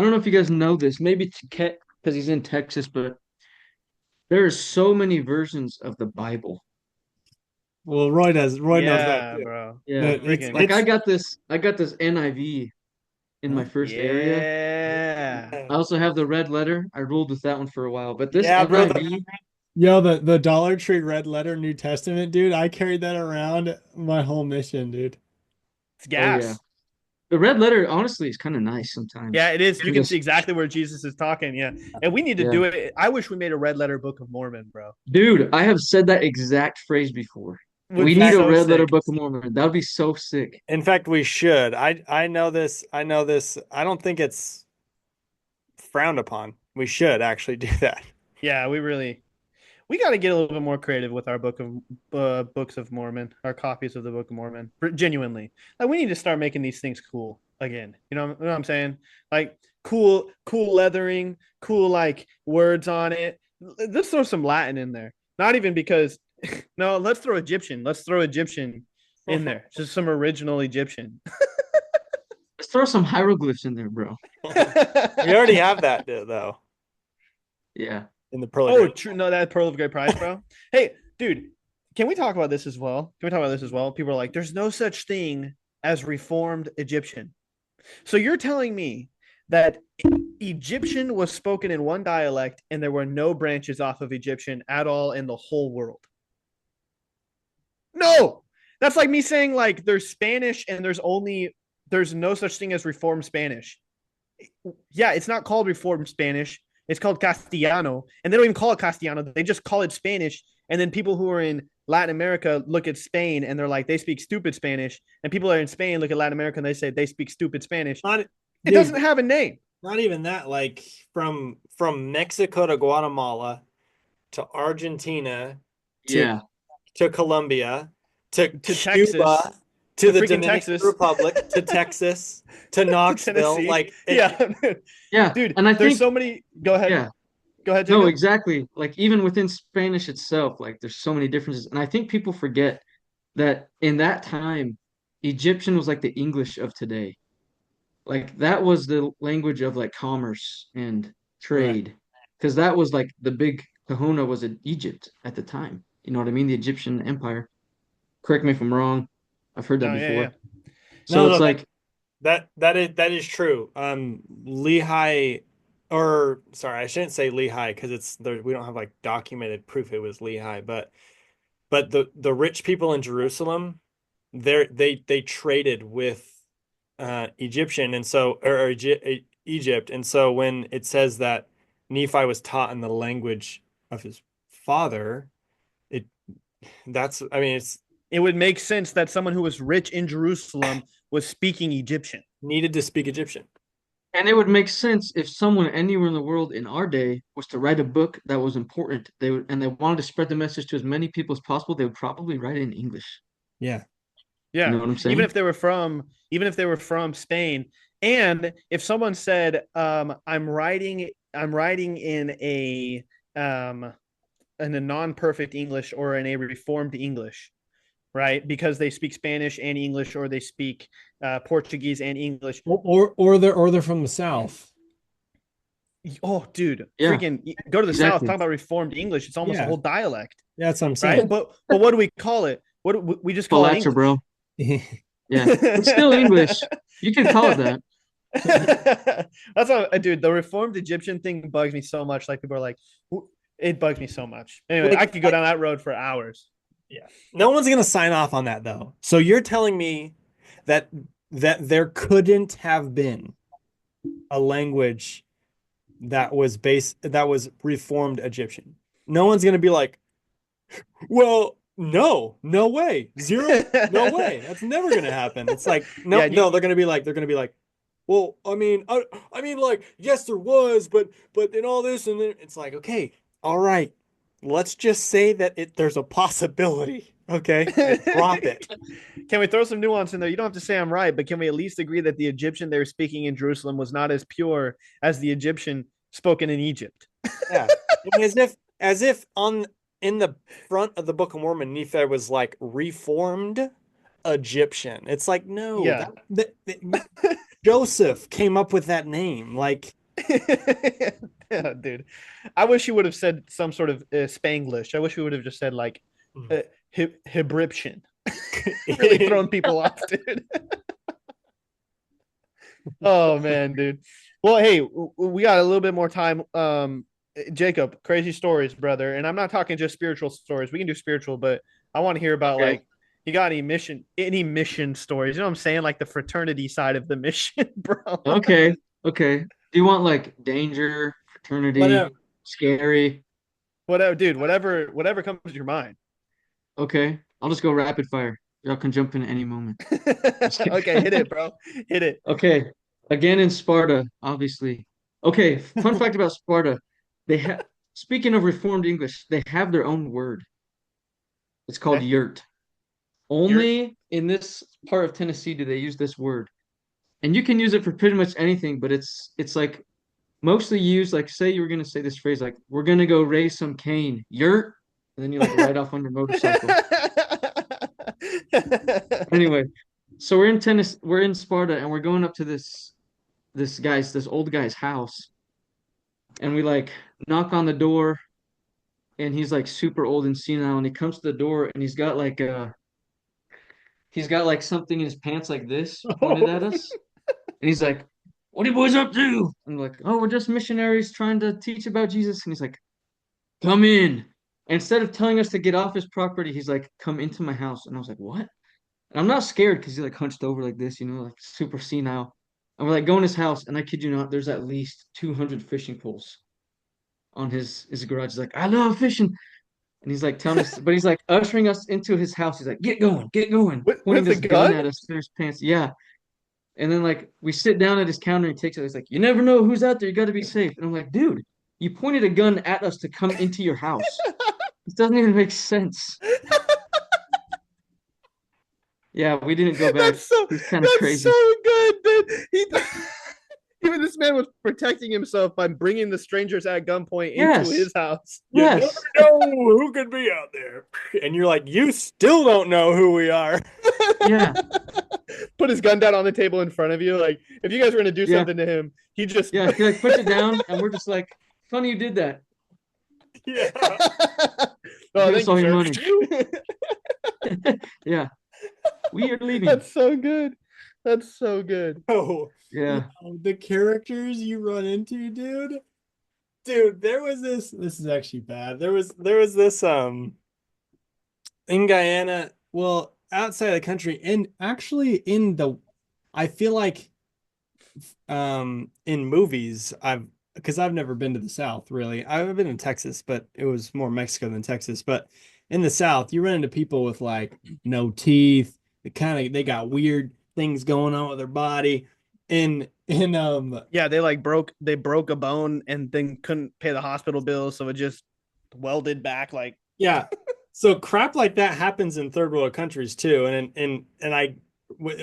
don't know if you guys know this. Maybe because he's in Texas, but there are so many versions of the Bible. Well, Roy does. Roy knows that Yeah, too. bro. Yeah, Freaking like I got this NIV in my first area. yeah. I also have the red letter. I ruled with that one for a while, but this Yeah, bro. NIV, The Dollar Tree Red Letter New Testament, dude. I carried that around my whole mission, dude. It's oh yeah, gas. the red letter honestly is kind of nice Yeah, sometimes. it is. You can see Just exactly where Jesus is talking. Yeah. And we need to yeah, do it. I wish we made a red letter Book of Mormon, bro. dude, I have said that exact phrase before. Would We be need a so red letter sick. Book of Mormon. That would be so sick. In fact, we should. I know this. I know this. I don't think it's frowned upon. We should actually do that. Yeah, we got to get a little bit more creative with our books of Mormon, our copies of the Book of Mormon. Genuinely, like we need to start making these things cool again. You know what I'm saying? Like cool leathering, cool like words on it. Let's throw some Latin in there. Not even because no, let's throw Egyptian. Let's throw Egyptian in there. Just some original Egyptian. Let's throw some hieroglyphs in there, bro. We already have that though Yeah. in the Pearl of Oh, Great. true. No, that Pearl of Great Price, bro. Hey, dude, can we talk about this as well? Can we talk about this as well? People are like, there's no such thing as Reformed Egyptian. So you're telling me that Egyptian was spoken in one dialect and there were no branches off of Egyptian at all in the whole world? No, that's like me saying like there's Spanish and there's no such thing as Reformed Spanish. Yeah, it's not called Reformed Spanish. It's called Castellano, and they don't even call it Castellano. They just call it Spanish. And then people who are in Latin America look at Spain and they're like, they speak stupid Spanish. And people are in Spain look at Latin America and they say they speak stupid Spanish. Not, It dude, doesn't have a name. not even that. Like from Mexico to Guatemala to Argentina to Yeah. to Colombia to To Cuba Texas, to the freaking Dominican Texas, Republic to Texas to to Knoxville. Tennessee. Like Yeah, Yeah. dude. And I There's think, so many. Go ahead. yeah, Go ahead, no, Jacob. exactly. Like even within Spanish itself, like there's so many differences. And I think people forget that in that time, Egyptian was like the English of today. Like that was the language of like commerce and right. trade. Because that was like the big kahuna was in Egypt at the time. You know what I mean? The Egyptian Empire. Correct me if I'm wrong. I've heard that No, yeah, yeah. before. So No, it's no, like, that is true. Lehi, or sorry, I shouldn't say Lehi because it's there. We don't have like documented proof it was Lehi, but the rich people in Jerusalem, they traded with Egyptian, and so or Egypt, and so when it says that Nephi was taught in the language of his father, it that's I mean it's It would make sense that someone who was rich in Jerusalem was speaking Egyptian. needed to speak Egyptian. and it would make sense if someone anywhere in the world in our day was to write a book that was important. And they wanted to spread the message to as many people as possible. They would probably write it in English. Yeah. You Yeah, know what I'm saying? even if they were from Spain, and if someone said, I'm writing um, in a non-perfect English or in a reformed English, right? Because they speak Spanish and English, or they speak Portuguese and English. Or they're from the South. Oh, dude, Yeah, freaking go to the South, exactly. talk about reformed English. It's almost a Yeah. whole dialect, Yeah, that's what I'm right? saying. But what do we call it? What we just call it Palacha, English. bro. Yeah, it's still English. You can call it that. That's how, dude. The Reformed Egyptian thing bugs me so much. Like people are like, it bugs me so much. Anyway, I Like, could go down that road for hours. yeah. No one's gonna sign off on that though. So you're telling me that there couldn't have been a language that was reformed Egyptian. No one's gonna be like, well, no way. Zero, no way. That's never gonna happen. It's like, Yeah, no, they're gonna be like, well, I mean, like, yes, there was, but in all this, and then it's like, okay, all right, let's just say that there's a possibility, okay, and drop it. Can we throw some nuance in there? You don't have to say I'm right, but can we at least agree that the Egyptian they were speaking in Jerusalem was not as pure as the Egyptian spoken in Egypt? Yeah, I mean, as if on in the front of the Book of Mormon, Nephi was like reformed Egyptian. It's like, no, Yeah. Joseph came up with that name. Like, Yeah, dude. I wish you would have said some sort of Spanglish. I wish we would have just said like Hebription. Really thrown people off, dude. Oh man, dude. Well, hey, we got a little bit more time. Jacob, crazy stories, brother. And I'm not talking just spiritual stories. We can do spiritual, but I want to hear about Okay. like you got any mission stories? You know what I'm saying? Like the fraternity side of the mission, bro. Okay. Okay. Do you want like danger, fraternity, whatever. scary? Whatever, dude. Whatever comes to your mind. Okay. I'll just go rapid fire. Y'all can jump in at any moment. Okay, hit it, bro. Hit it. Okay. Again in Sparta, obviously. Okay. Fun fact about Sparta. They have, speaking of reformed English, they have their own word. It's called Okay. yurt. You're Only in this part of Tennessee do they use this word. And you can use it for pretty much anything, but it's like mostly used like say you were gonna say this phrase like we're gonna go raise some cane. Yurt. And then you like ride off on your motorcycle. Anyway, so we're in tennis, we're in Sparta, and we're going up to this old guy's house, and we like knock on the door, and he's like super old and senile, and he comes to the door, and he's got like something in his pants like this pointed at us, and he's like, "What are you boys up to?" I'm like, "Oh, we're just missionaries trying to teach about Jesus," and he's like, "Come in." And instead of telling us to get off his property, he's like, "Come into my house," and I was like, "What?" And I'm not scared because he's like hunched over like this, like super senile. And we're like go in his house, and I kid you not, there's at least 200 fishing poles on his garage. He's like, I love fishing. And he's like telling us, but he's like ushering us into his house. He's like, get going, pointing with the this gun gun? at us through his pants. Yeah. And then like we sit down at his counter and he takes it. He's like, you never know who's out there. You got to be safe. And I'm like, dude, you pointed a gun at us to come into your house. This doesn't even make sense. Yeah, we didn't go back. That's so He's kind of that's crazy. so good, dude. Even this man was protecting himself by bringing the strangers at gunpoint into Yes. his house. You never Yes. know who could be out there. And you're like, you still don't know who we are. Yeah. Put his gun down on the table in front of you. Like, if you guys were gonna do Yeah. something to him, he just Yeah. He like puts it down and we're just like, funny you did that. Yeah. Oh, Give us thank all your you, money. sir. Yeah. We are leaving. That's so good. That's so good. Oh, Yeah. the characters you run into, dude. Dude, there was this is actually bad. There was this in Guyana, well, outside of the country, and actually in the I feel like in movies because I've never been to the South really. I've been in Texas, but it was more Mexico than Texas. But in the South, you run into people with like no teeth. They got weird things going on with their body. In Yeah, they broke a bone and then couldn't pay the hospital bill, so it just welded back like Yeah. So crap like that happens in third world countries too.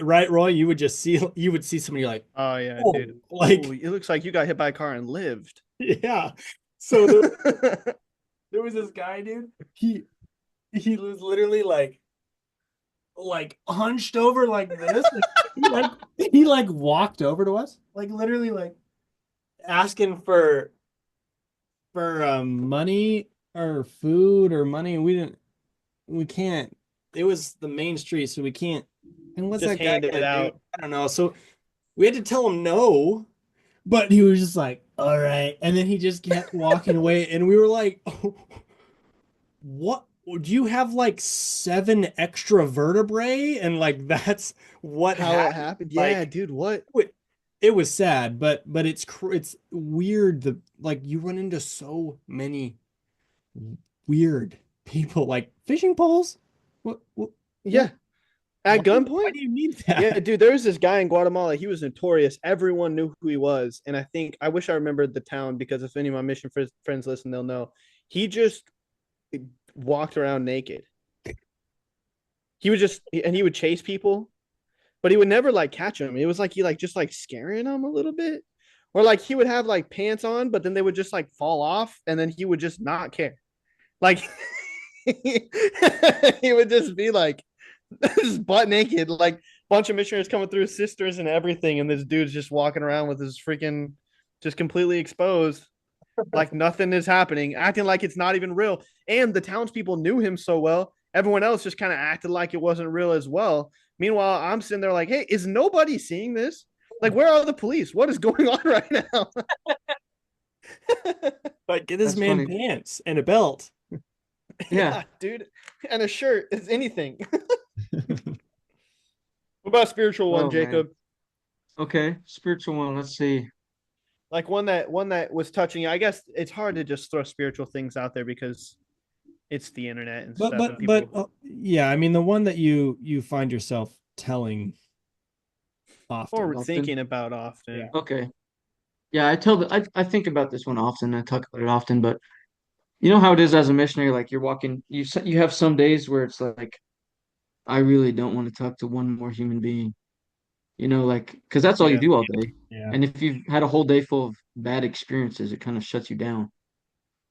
Right, Roy, you would see somebody like, oh yeah, oh, dude. like, Ooh, it looks like you got hit by a car and lived. yeah. So there was this guy, dude. He was literally like hunched over like this. He like walked over to us, like literally like asking for money or food or money. We can't it was the main street, so we can't. And what's Just that guy hand it gonna do? out. I don't know. So we had to tell him no, but he was just like, "All right," and then he just kept walking away, and we were like, oh, "What? Do you have like seven extra vertebrae?" And like that's what How it happened. happened? Yeah, Like dude. What? it was sad, but it's weird. The like you run into so many weird people, like fishing poles. What, Yeah, at why gunpoint. do you need Yeah, that? dude. There was this guy in Guatemala. He was notorious. Everyone knew who he was, and I think I wish I remembered the town because if any of my mission friends listen, they'll know. He just walked around naked. He would just and he would chase people, but he would never like catch them. It was like he like just like scaring them a little bit, or like he would have like pants on, but then they would just like fall off, and then he would just not care. Like he would just be like just butt naked, like bunch of missionaries coming through, sisters and everything, and this dude's just walking around with his freaking just completely exposed, like nothing is happening, acting like it's not even real. And the townspeople knew him so well, everyone else just kind of acted like it wasn't real as well. Meanwhile, I'm sitting there like, hey, is nobody seeing this? Like, where are the police? What is going on right now? Like, get this That's man funny. pants and a belt. Yeah. Dude, and a shirt is anything. What about spiritual one, Oh man. Jacob? Okay. Spiritual one. Let's see. Like one that was touching you. I guess it's hard to just throw spiritual things out there because it's the internet and But stuff, and but but people. yeah, I mean the one that you find yourself telling Or often. Often. thinking about often. Yeah. Okay. Yeah, I think about this one often. I talk about it often, but you know how it is as a missionary. Like you're walking, you have some days where it's like I really don't want to talk to one more human being. You know, like because that's all you Yeah. do all day. Yeah. And if you've had a whole day full of bad experiences, it kind of shuts you down.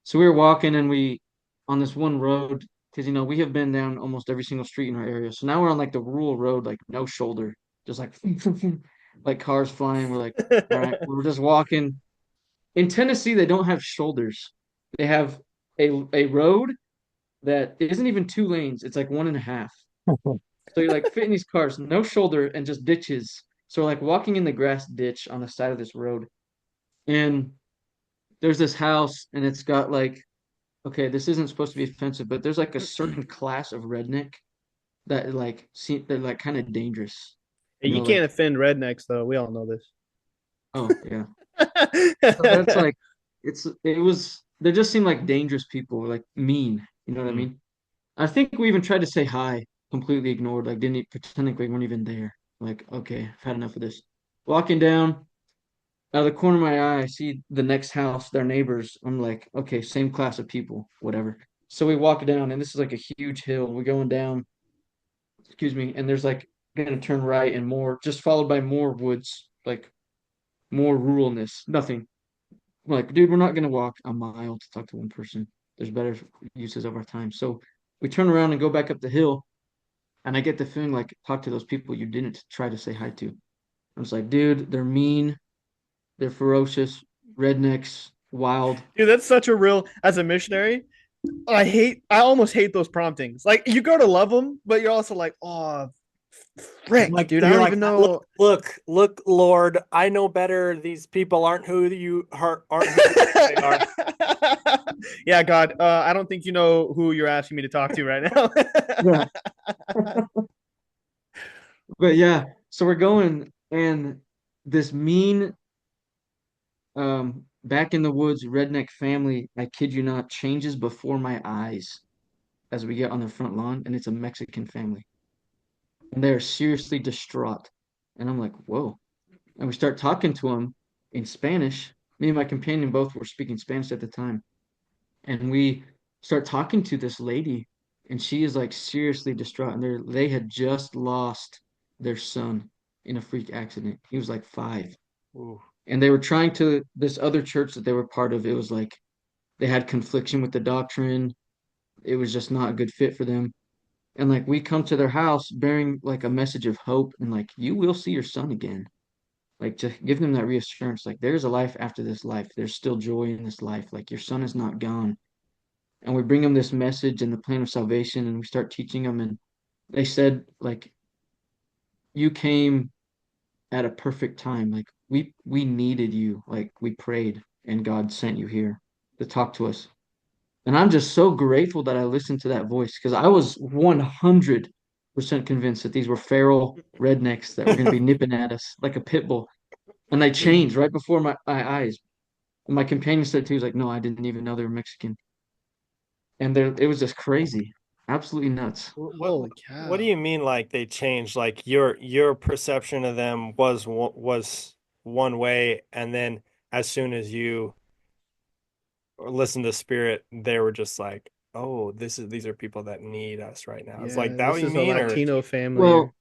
So we were walking and we on this one road because you know we have been down almost every single street in our area. So now we're on like the rural road, like no shoulder, just like like cars flying. We're like, all right, we're just walking. In Tennessee, they don't have shoulders. They have a road that isn't even two lanes. It's like one and a half. So you're like fitting these cars, no shoulder and just ditches. So we're like walking in the grass ditch on the side of this road. And there's this house and it's got like okay, this isn't supposed to be offensive, but there's like a certain class of redneck that like see they're like kind of dangerous. You You know, can't like offend rednecks though. We all know this. oh yeah. So that's like it was they just seem like dangerous people, like mean. You know what I Mm. mean? I think we even tried to say hi, completely ignored, like didn't pretend like we weren't even there. Like, okay, I've had enough of this. Walking down out of the corner of my eye, I see the next house, their neighbors. I'm like, okay, same class of people, whatever. So we walk down, and this is like a huge hill. We're going down, excuse me, and there's like gonna turn right and more, just followed by more woods, like more ruralness. Nothing. We're like, dude, we're not gonna walk a mile to talk to one person. There's better uses of our time. So we turn around and go back up the hill, and I get the feeling like talk to those people you didn't try to say hi to. I was like, dude, they're mean, they're ferocious, rednecks, wild. Dude, that's such a real as a missionary. I almost hate those promptings. Like you go to love them, but you're also like, oh, frick, Like dude. I you're don't like, even look, know. look, Lord, I know better. These people aren't who you think they are. Yeah, God. I don't think you know who you're asking me to talk to right now. Yeah. But yeah, so we're going and this mean back in the woods redneck family, I kid you not, changes before my eyes as we get on the front lawn and it's a Mexican family. And they're seriously distraught. And I'm like, whoa. And we start talking to them in Spanish. Me and my companion both were speaking Spanish at the time. And we start talking to this lady, and she is like seriously distraught. And they had just lost their son in a freak accident. He was like 5. Ooh. And they were trying to this other church that they were part of. It was like they had confliction with the doctrine. It was just not a good fit for them. And like we come to their house bearing like a message of hope and like you will see your son again. Like just give them that reassurance. Like there's a life after this life. There's still joy in this life. Like your son is not gone. And we bring them this message and the plan of salvation and we start teaching them. And They said like you came at a perfect time. Like we needed you. Like we prayed and God sent you here to talk to us. And I'm just so grateful that I listened to that voice because I was 100% convinced that these were feral rednecks that were going to be nipping at us like a pit bull. And they changed right before my eyes. And my companion said too, he's like, no, I didn't even know they were Mexican. And it was just crazy. Absolutely nuts. Holy What do cow. you mean like they changed? Like your perception of them was one way, and then as soon as you listened to Spirit, they were just like, "Oh, these are people that need us right now." It's like Yeah, that what this you is a mean, or Latino family. Well,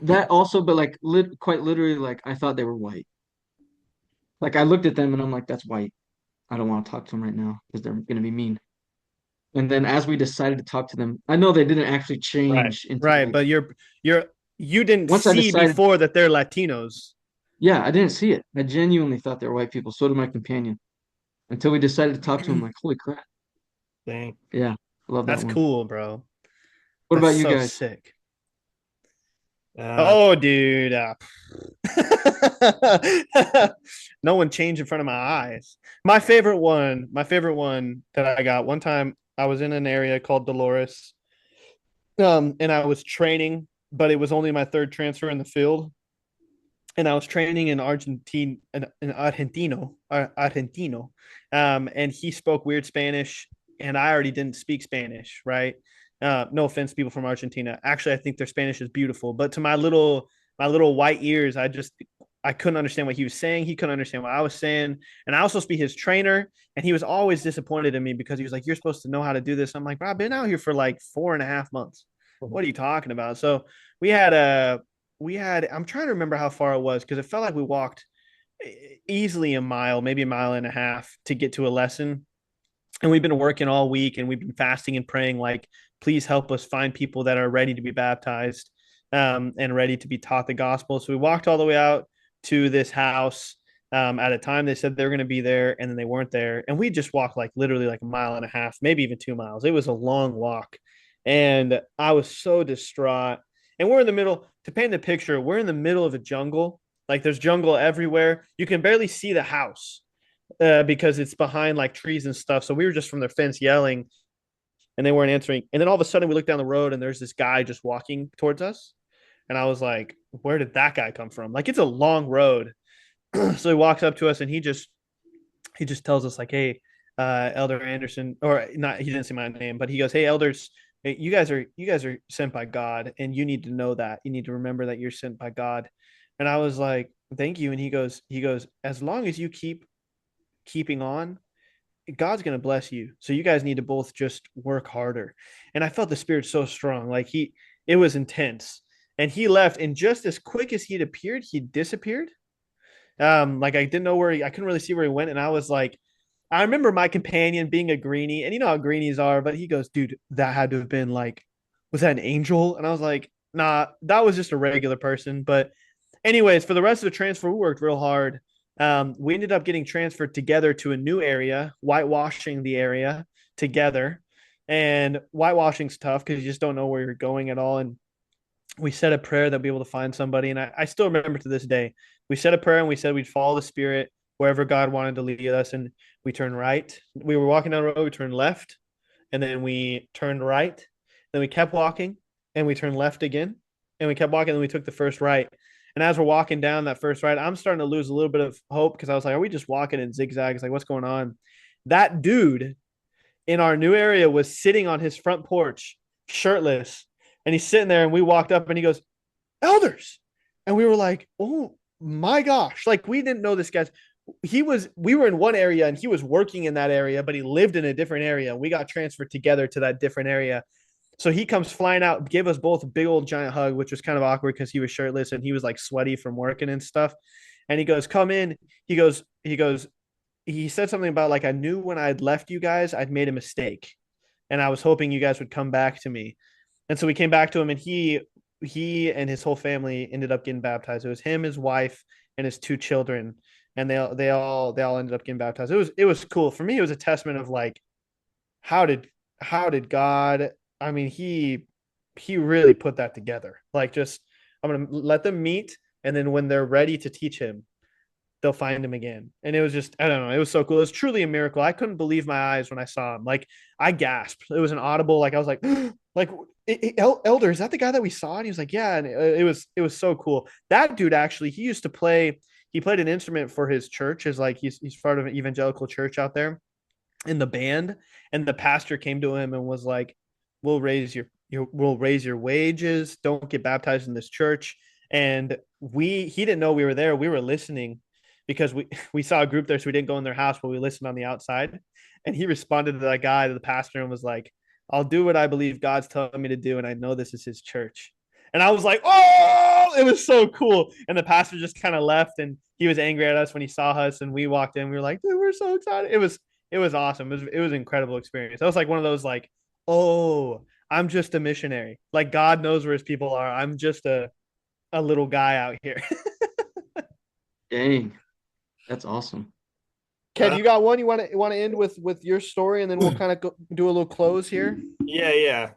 that also, but like quite literally, like I thought they were white. Like I looked at them and I'm like, that's white. I don't want to talk to them right now because they're going to be mean. And then as we decided to talk to them, I know they didn't actually right? change into Right, like but you didn't once I see decided, before that they're Latinos. yeah, I didn't see it. I genuinely thought they were white people. So did my companion until we decided to talk to them. Like, holy crap. Dang. Yeah, love that That's one. cool, bro. What That's about you so guys? sick. Uh, Oh, dude. No one changed in front of my eyes. My favorite one that I got one time, I was in an area called Dolores, and I was training, but it was only my third transfer in the field. And I was training in Argentino, and he spoke weird Spanish, and I already didn't speak Spanish, right? No offense, people from Argentina. Actually, I think their Spanish is beautiful, but to my little white ears, I couldn't understand what he was saying. He couldn't understand what I was saying, and I also speak his trainer, and he was always disappointed in me because he was like, "You're supposed to know how to do this." I'm like, "Bro, I've been out here for like 4.5 months. What are you talking about?" So we had a I'm trying to remember how far it was because it felt like we walked easily a mile, maybe a mile and a half to get to a lesson. And we've been working all week and we've been fasting and praying, like, please help us find people that are ready to be baptized, and ready to be taught the gospel. So we walked all the way out to this house. At a time they said they were going to be there and then they weren't there. And we just walked like literally like a mile and a half, maybe even 2 miles. It was a long walk. And I was so distraught. And we're in the middle, to paint the picture, we're in the middle of a jungle. Like there's jungle everywhere. You can barely see the house, because it's behind like trees and stuff. So we were just from their fence yelling and they weren't answering. And then all of a sudden we look down the road and there's this guy just walking towards us. And I was like, where did that guy come from? Like it's a long road. So he walks up to us and he just tells us like, hey, Elder Anderson, or not, he didn't say my name, but he goes, hey, elders, you guys are sent by God, and you need to know that. You need to remember that you're sent by God. And I was like, thank you. And he goes, as long as you keeping on, God's going to bless you. So you guys need to both just work harder. And I felt the spirit so strong. Like it was intense. And he left. And just as quick as he'd appeared, he disappeared. Like I didn't know I couldn't really see where he went. And I was like, I remember my companion being a greenie, and you know how greenies are, but he goes, dude, that had to have been like, was that an angel? And I was like, nah, that was just a regular person. But anyways, for the rest of the transfer, we worked real hard. We ended up getting transferred together to a new area, whitewashing the area together. And whitewashing's tough because you just don't know where you're going at all. And we said a prayer that we'll be able to find somebody. And I still remember to this day, we said a prayer and we said we'd follow the spirit wherever God wanted to lead us. And we turned right. We were walking down the road, we turned left, and then we turned right. Then we kept walking and we turned left again. And we kept walking and we took the first right. And as we're walking down that first right, I'm starting to lose a little bit of hope because I was like, are we just walking in zigzags? Like, what's going on? That dude in our new area was sitting on his front porch, shirtless. And he's sitting there and we walked up and he goes, elders. And we were like, oh my gosh. Like, we didn't know this guy's. We were in one area and he was working in that area, but he lived in a different area. We got transferred together to that different area. So he comes flying out, gave us both a big old giant hug, which was kind of awkward because he was shirtless and he was like sweaty from working and stuff. And he goes, come in. He said something about like, I knew when I'd left you guys, I'd made a mistake. And I was hoping you guys would come back to me. And so we came back to him and he and his whole family ended up getting baptized. It was him, his wife, and his two children. And they all ended up getting baptized. It was cool. For me, it was a testament of like, how did God, I mean, he he really put that together. Like, just I'm gonna let them meet, and then when they're ready to teach him, they'll find him again. And it was just, I don't know, it was so cool. It was truly a miracle. I couldn't believe my eyes when I saw him. Like, I gasped. It was an audible, like I was like, like, Elder, is that the guy that we saw? And he was like, yeah. And it was so cool. That dude actually, he used to play. He played an instrument for his church. Is like he's part of an evangelical church out there in the band, and the pastor came to him and was like, we'll raise your wages. Don't get baptized in this church. And he didn't know we were there. We were listening because we saw a group there, so we didn't go in their house, but we listened on the outside. And he responded to that guy, to the pastor, and was like, I'll do what I believe God's telling me to do, and I know this is his church. And I was like, oh, it was so cool. And the pastor just kind of left, and he was angry at us when he saw us, and we walked in. We were like, dude, we're so excited. It was awesome. It was an incredible experience. That was like one of those, like, oh, I'm just a missionary. Like, God knows where his people are. I'm just a little guy out here. Dang, that's awesome. Kev, you got one you want to end with your story, and then we'll kind of do a little close here. Yeah, yeah.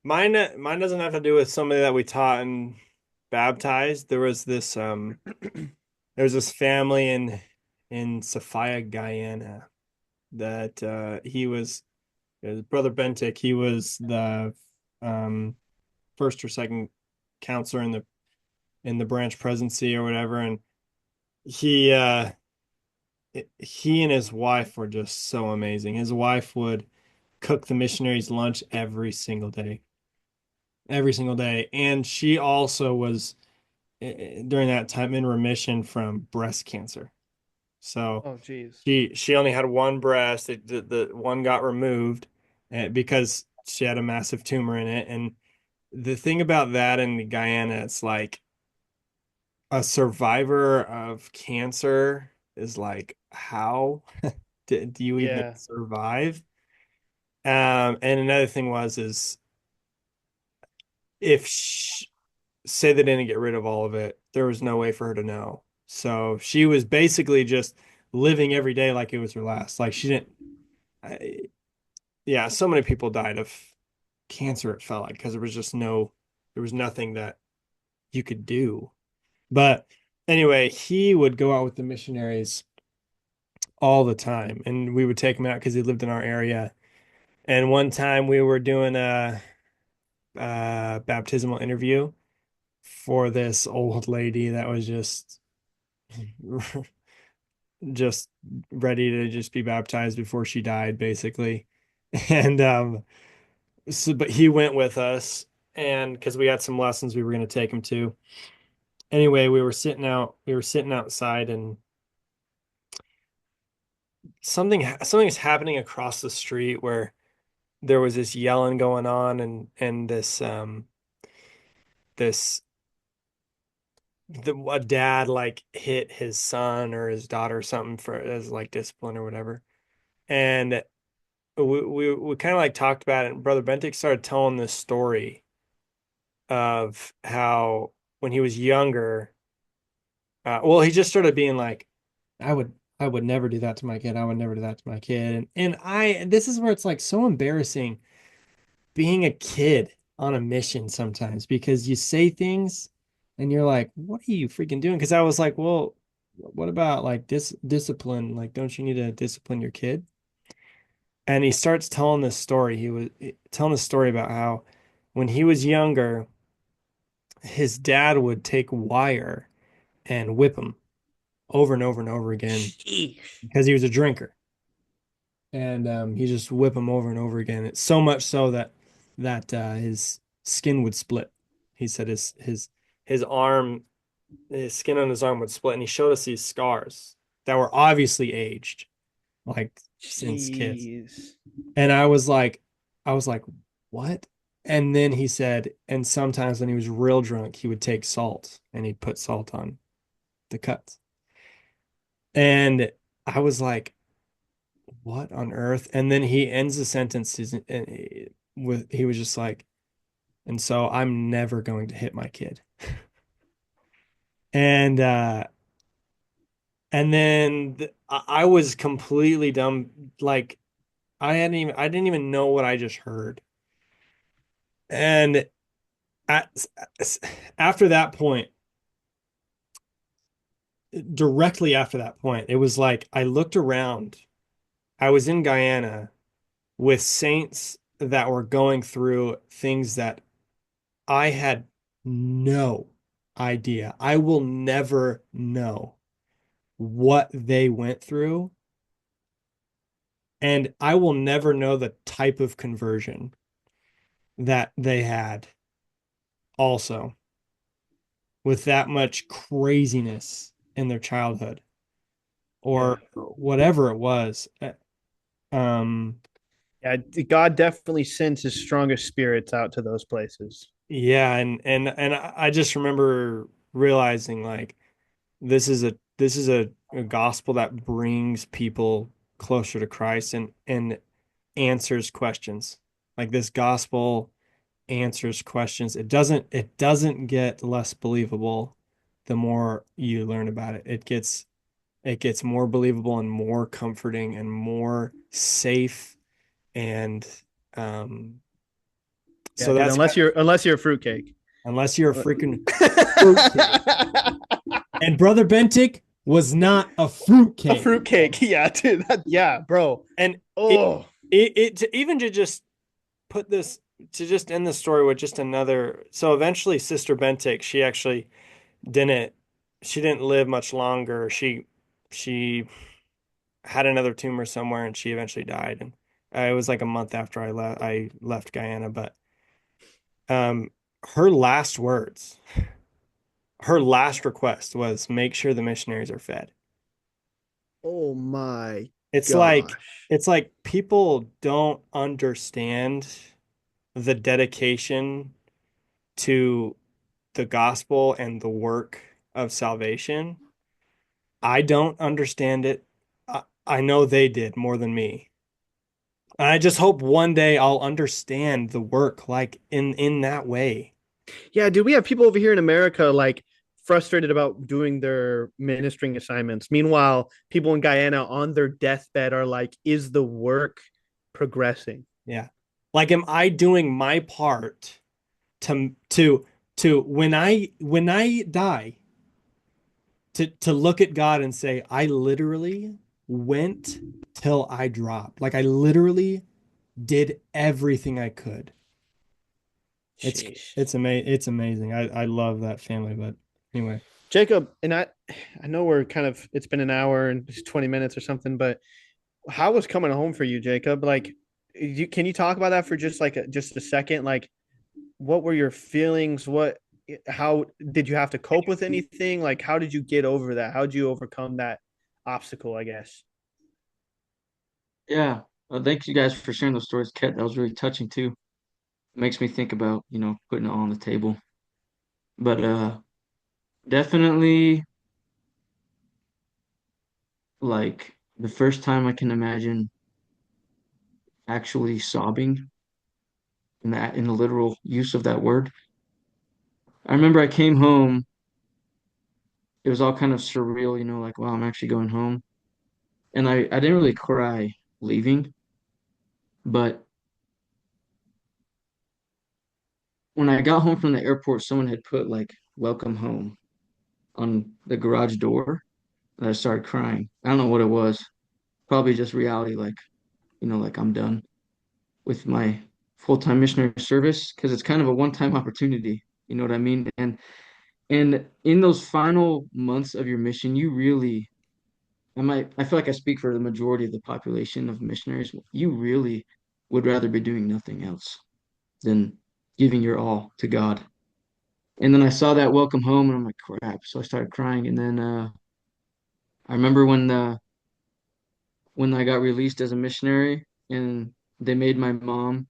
Mine doesn't have to do with somebody that we taught and baptized. There was this family in Sophia, Guyana that Brother Bentic. He was the um first or second counselor in the branch presidency or whatever, and he uh he and his wife were just so amazing. His wife would cook the missionaries lunch every single day, and she also was during that time in remission from breast cancer. So Oh, geez. she only had one breast. The one got removed because she had a massive tumor in it. And the thing about that in the Guyana, it's like a survivor of cancer is like, how do you even Yeah. survive? And another thing is if say they didn't get rid of all of it, there was no way for her to know. So she was basically just living every day like it was her last. Like she didn't, I, yeah, so many people died of cancer, it felt like, because there was nothing that you could do. But anyway, he would go out with the missionaries all the time, and we would take him out because he lived in our area. And one time we were doing a baptismal interview for this old lady that was just ready to just be baptized before she died, basically. And but he went with us, and because we had some lessons we were going to take him to. Anyway, we were sitting outside, and something's happening across the street where there was this yelling going on, and this a dad like hit his son or his daughter or something for as like discipline or whatever. And we kind of like talked about it, and Brother Bentic started telling this story of how when he was younger, well, he just started being like, I would never do that to my kid. I would never do that to my kid. And this is where it's like so embarrassing being a kid on a mission sometimes because you say things and you're like, what are you freaking doing? Because I was like, well, what about like discipline? Like, don't you need to discipline your kid? And he starts telling this story. He was telling a story about how when he was younger, his dad would take wire and whip him over and over and over again Sheesh. because he was a drinker. And he just whip him over and over again. It's so much so that his skin would split. He said his arm, his skin on his arm would split, and he showed us these scars that were obviously aged, like since kids. Jeez. And I was like, what? And then he said, and sometimes when he was real drunk, he would take salt and he'd put salt on the cuts. And I was like, what on earth? And then he ends the sentence with he was just like, and so I'm never going to hit my kid. And and then I was completely dumb. Like I didn't even know what I just heard. And at, after that point, directly after that point, it was like I looked around. I was in Guyana with saints that were going through things that I had no idea. I will never know what they went through, and I will never know the type of conversion that they had also with that much craziness in their childhood Yeah. or whatever it was. Um, Yeah, God definitely sends his strongest spirits out to those places. yeah, and I just remember realizing like this is a gospel that brings people closer to Christ and answers questions. Like this gospel answers questions. It doesn't get less believable the more you learn about it. It gets more believable and more comforting and more safe and um Yeah, so dude. that's kind of Unless you're a fruitcake. unless you're a freaking fruitcake. And Brother Bentic was not a A fruitcake. fruitcake. Yeah, dude. Yeah, bro. And it, Oh, even to just put this to just end the story with just another. So eventually, Sister Bentic, she actually didn't she didn't live much longer. She had another tumor somewhere, and she eventually died. And it was like a month after I left Guyana. But um, her last words, her last request was make sure the missionaries are fed. oh my It's like gosh. it's like people don't understand the dedication to the gospel and the work of salvation. I don't understand it. I know they did more than me. And I just hope one day I'll understand the work like in that way. Yeah, dude, we have people over here in America like frustrated about doing their ministering assignments. Meanwhile, people in Guyana on their deathbed are like, is the work progressing? Yeah. Like am I doing my part to when I die to look at God and say, I literally went till I dropped. Like I literally did everything I could. It's Sheesh. it's amazing. I love that family, but anyway. Jacob, and I know we're kind of it's been an hour and 20 minutes or something, but how was coming home for you, Jacob? Like can you talk about that for just like just a second? Like what were your feelings? How did you have to cope with anything? Like how did you get over that? How did you overcome that obstacle, I guess? Yeah. Thank you guys for sharing those stories, Kat. That was really touching too. It makes me think about, putting it on the table. But definitely like the first time I can imagine actually sobbing in the literal use of that word. I remember I came home, it was all kind of surreal, like, wow, I'm actually going home. And I didn't really cry leaving, but when I got home from the airport, someone had put like welcome home on the garage door, and I started crying. I don't know what it was. Probably just reality, like, like I'm done with my full-time missionary service because it's kind of a one-time opportunity. You know what I mean? And in those final months of your mission, you really, I feel like I speak for the majority of the population of missionaries. You really would rather be doing nothing else than giving your all to God. And then I saw that welcome home and I'm like, crap. So I started crying. And then I remember when I got released as a missionary and they made my mom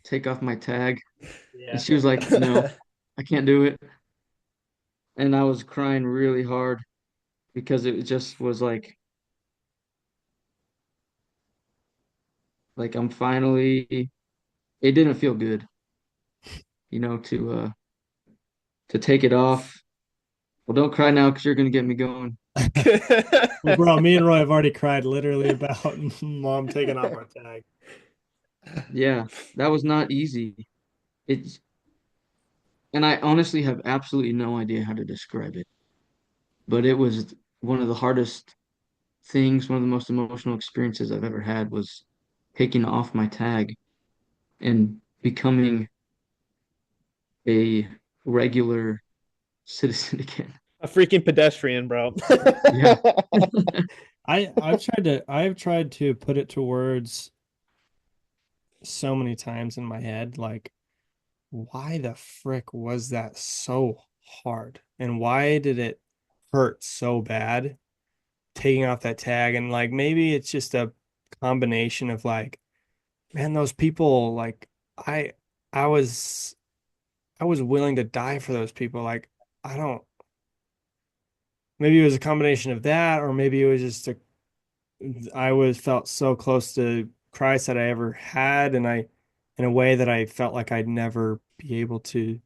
take off my tag. And Yeah. she was like, no, I can't do it. And I was crying really hard because it just was like I'm finally, it didn't feel good, to take it off. Well, don't cry now because you're gonna get me going. Well, bro, me and Roy have already cried literally about mom taking off our tag. Yeah, that was not easy. it's and I honestly have absolutely no idea how to describe it, but it was one of the hardest things, one of the most emotional experiences I've ever had was taking off my tag and becoming a regular citizen again. A freaking pedestrian, bro. Yeah. I've tried to put it to words so many times in my head, like why the frick was that so hard? And why did it hurt so bad taking off that tag? And like maybe it's just a combination of like, man, those people, like I I was I was willing to die for those people. Like I don't maybe it was a combination of that, or maybe it was just a I was felt so close to Christ that I ever had, and I in a way that I felt like I'd never be able to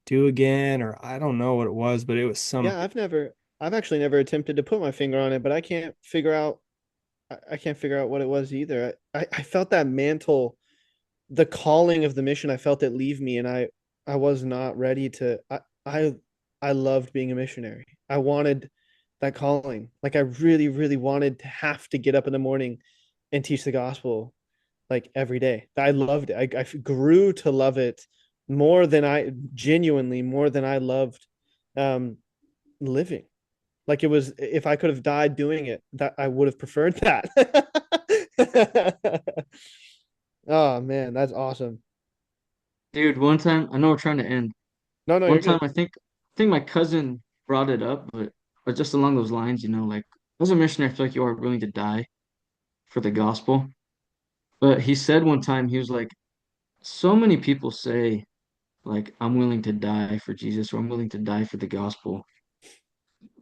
do again, or I don't know what it was, but it was some Yeah, I've actually never attempted to put my finger on it, but I can't figure out what it was either. I felt that mantle, the calling of the mission. I felt it leave me, and I was not ready to. I loved being a missionary. I wanted that calling. Like I really, really wanted to have to get up in the morning and teach the gospel like every day. I loved it. I grew to love it more than I genuinely more than I loved um, living. Like it was, if I could have died doing it, that I would have preferred that. Oh man, that's awesome. Dude, one time, I know we're trying to end. No, no, One you're time good. I think my cousin brought it up, but just along those lines, like as a missionary, I feel like you are willing to die for the gospel. But he said one time, he was like, so many people say, like, I'm willing to die for Jesus or I'm willing to die for the gospel.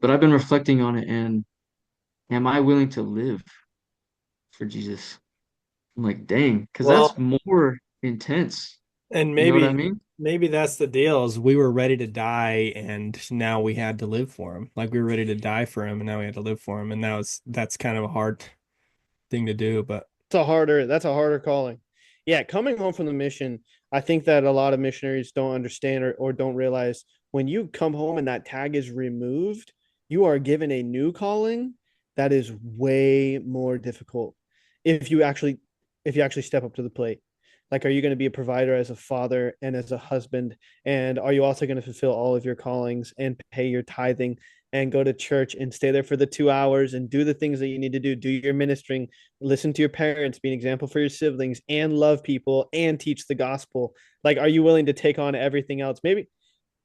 But I've been reflecting on it and am I willing to live for Jesus? I'm like, dang, because that's well, more intense. and You know what I mean? maybe that's the deal is we were ready to die and now we had to live for him. Like we were ready to die for him and now we had to live for him. And that's kind of a hard thing to do, but That's a harder calling. Yeah, coming home from the mission, I think that a lot of missionaries don't understand or don't realize when you come home and that tag is removed, you are given a new calling that is way more difficult if you actually if you actually step up to the plate. Like, are you going to be a provider as a father and as a husband? And are you also going to fulfill all of your callings and pay your tithing and go to church and stay there for the 2 hours and do the things that you need to do your ministering, listen to your parents, be an example for your siblings, and love people and teach the gospel? Like, are you willing to take on everything else? Maybe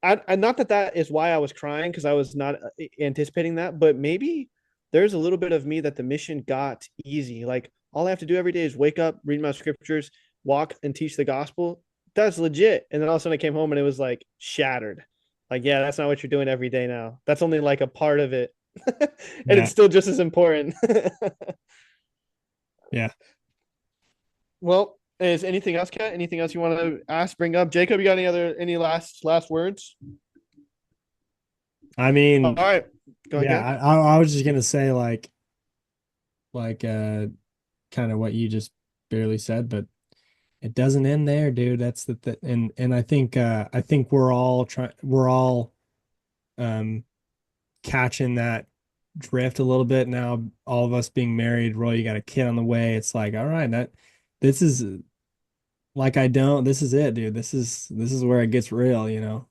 not that that is why I was crying because I was not anticipating that, but maybe there's a little bit of me that the mission got easy. Like all I have to do every day is wake up, read my scriptures, walk and teach the gospel. That's legit. And then all of a sudden I came home and it was like shattered. Like, yeah, that's not what you're doing every day now. That's only like a part of it. And it's yeah, still just as important. yeah. Well, is anything else, Kat? Anything else you want to ask, bring up? Jacob, you got any last words? I All mean, right. Go yeah, ahead. I was just gonna say like kind of what you just barely said, but it doesn't end there, dude. That's and I think we're all um catching that drift a little bit now. All of us being married, Roy, you got a kid on the way. It's like, all right, that this is like I don't. This is it, dude. This is where it gets real, you know.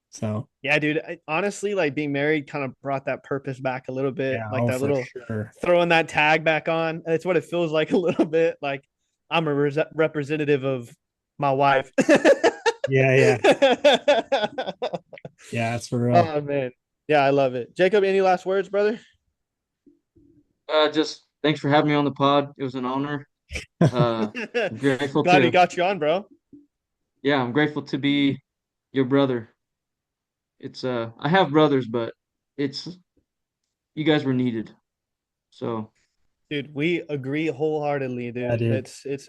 So Yeah, dude. Honestly, like being married kind of brought that purpose back a little bit, yeah, like oh that for little sure. throwing that tag back on. It's what it feels like a little bit. Like I'm a representative of my wife. Yeah, yeah, yeah. That's for real. Oh man, yeah, I love it. Jacob, any last words, brother? Just thanks for having me on the pod. It was an honor. I'm grateful Glad he to, got you on, bro. yeah, I'm grateful to be your brother. I have brothers, but it's you guys were needed. So Dude, we agree wholeheartedly, Yeah, dude. dude.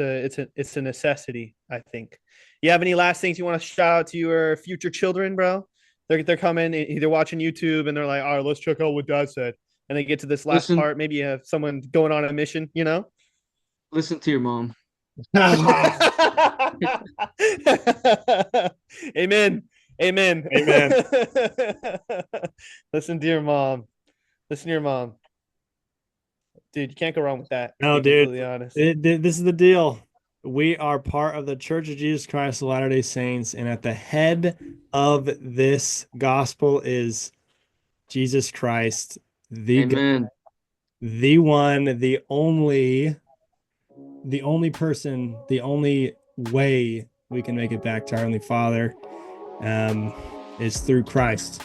It's a necessity, I think. You have any last things you want to shout out to your future children, bro? They're coming, they're watching YouTube and they're like, all right, let's check out what dad said. And they get to this last listen, part. Maybe you have someone going on a mission, you know? listen to your mom. Amen. Amen. Amen. Listen to your mom. Listen to your mom. Dude, you can't go wrong with that. To No, be dude. completely honest. This is the deal. We are part of the Church of Jesus Christ of Latter-day Saints, and at the head of this gospel is Jesus Christ, Amen. the one, the only person, the only way we can make it back to our Heavenly Father, is through Christ.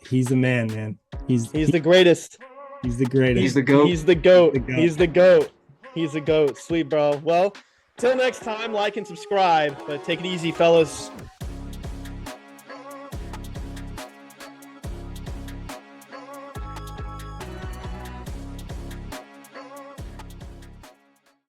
He's the man. He's the greatest. He's the greatest. He's the GOAT. He's the goat. He's the He's the goat. Sweet, bro. Well, till next time, like and subscribe. But take it easy, fellas.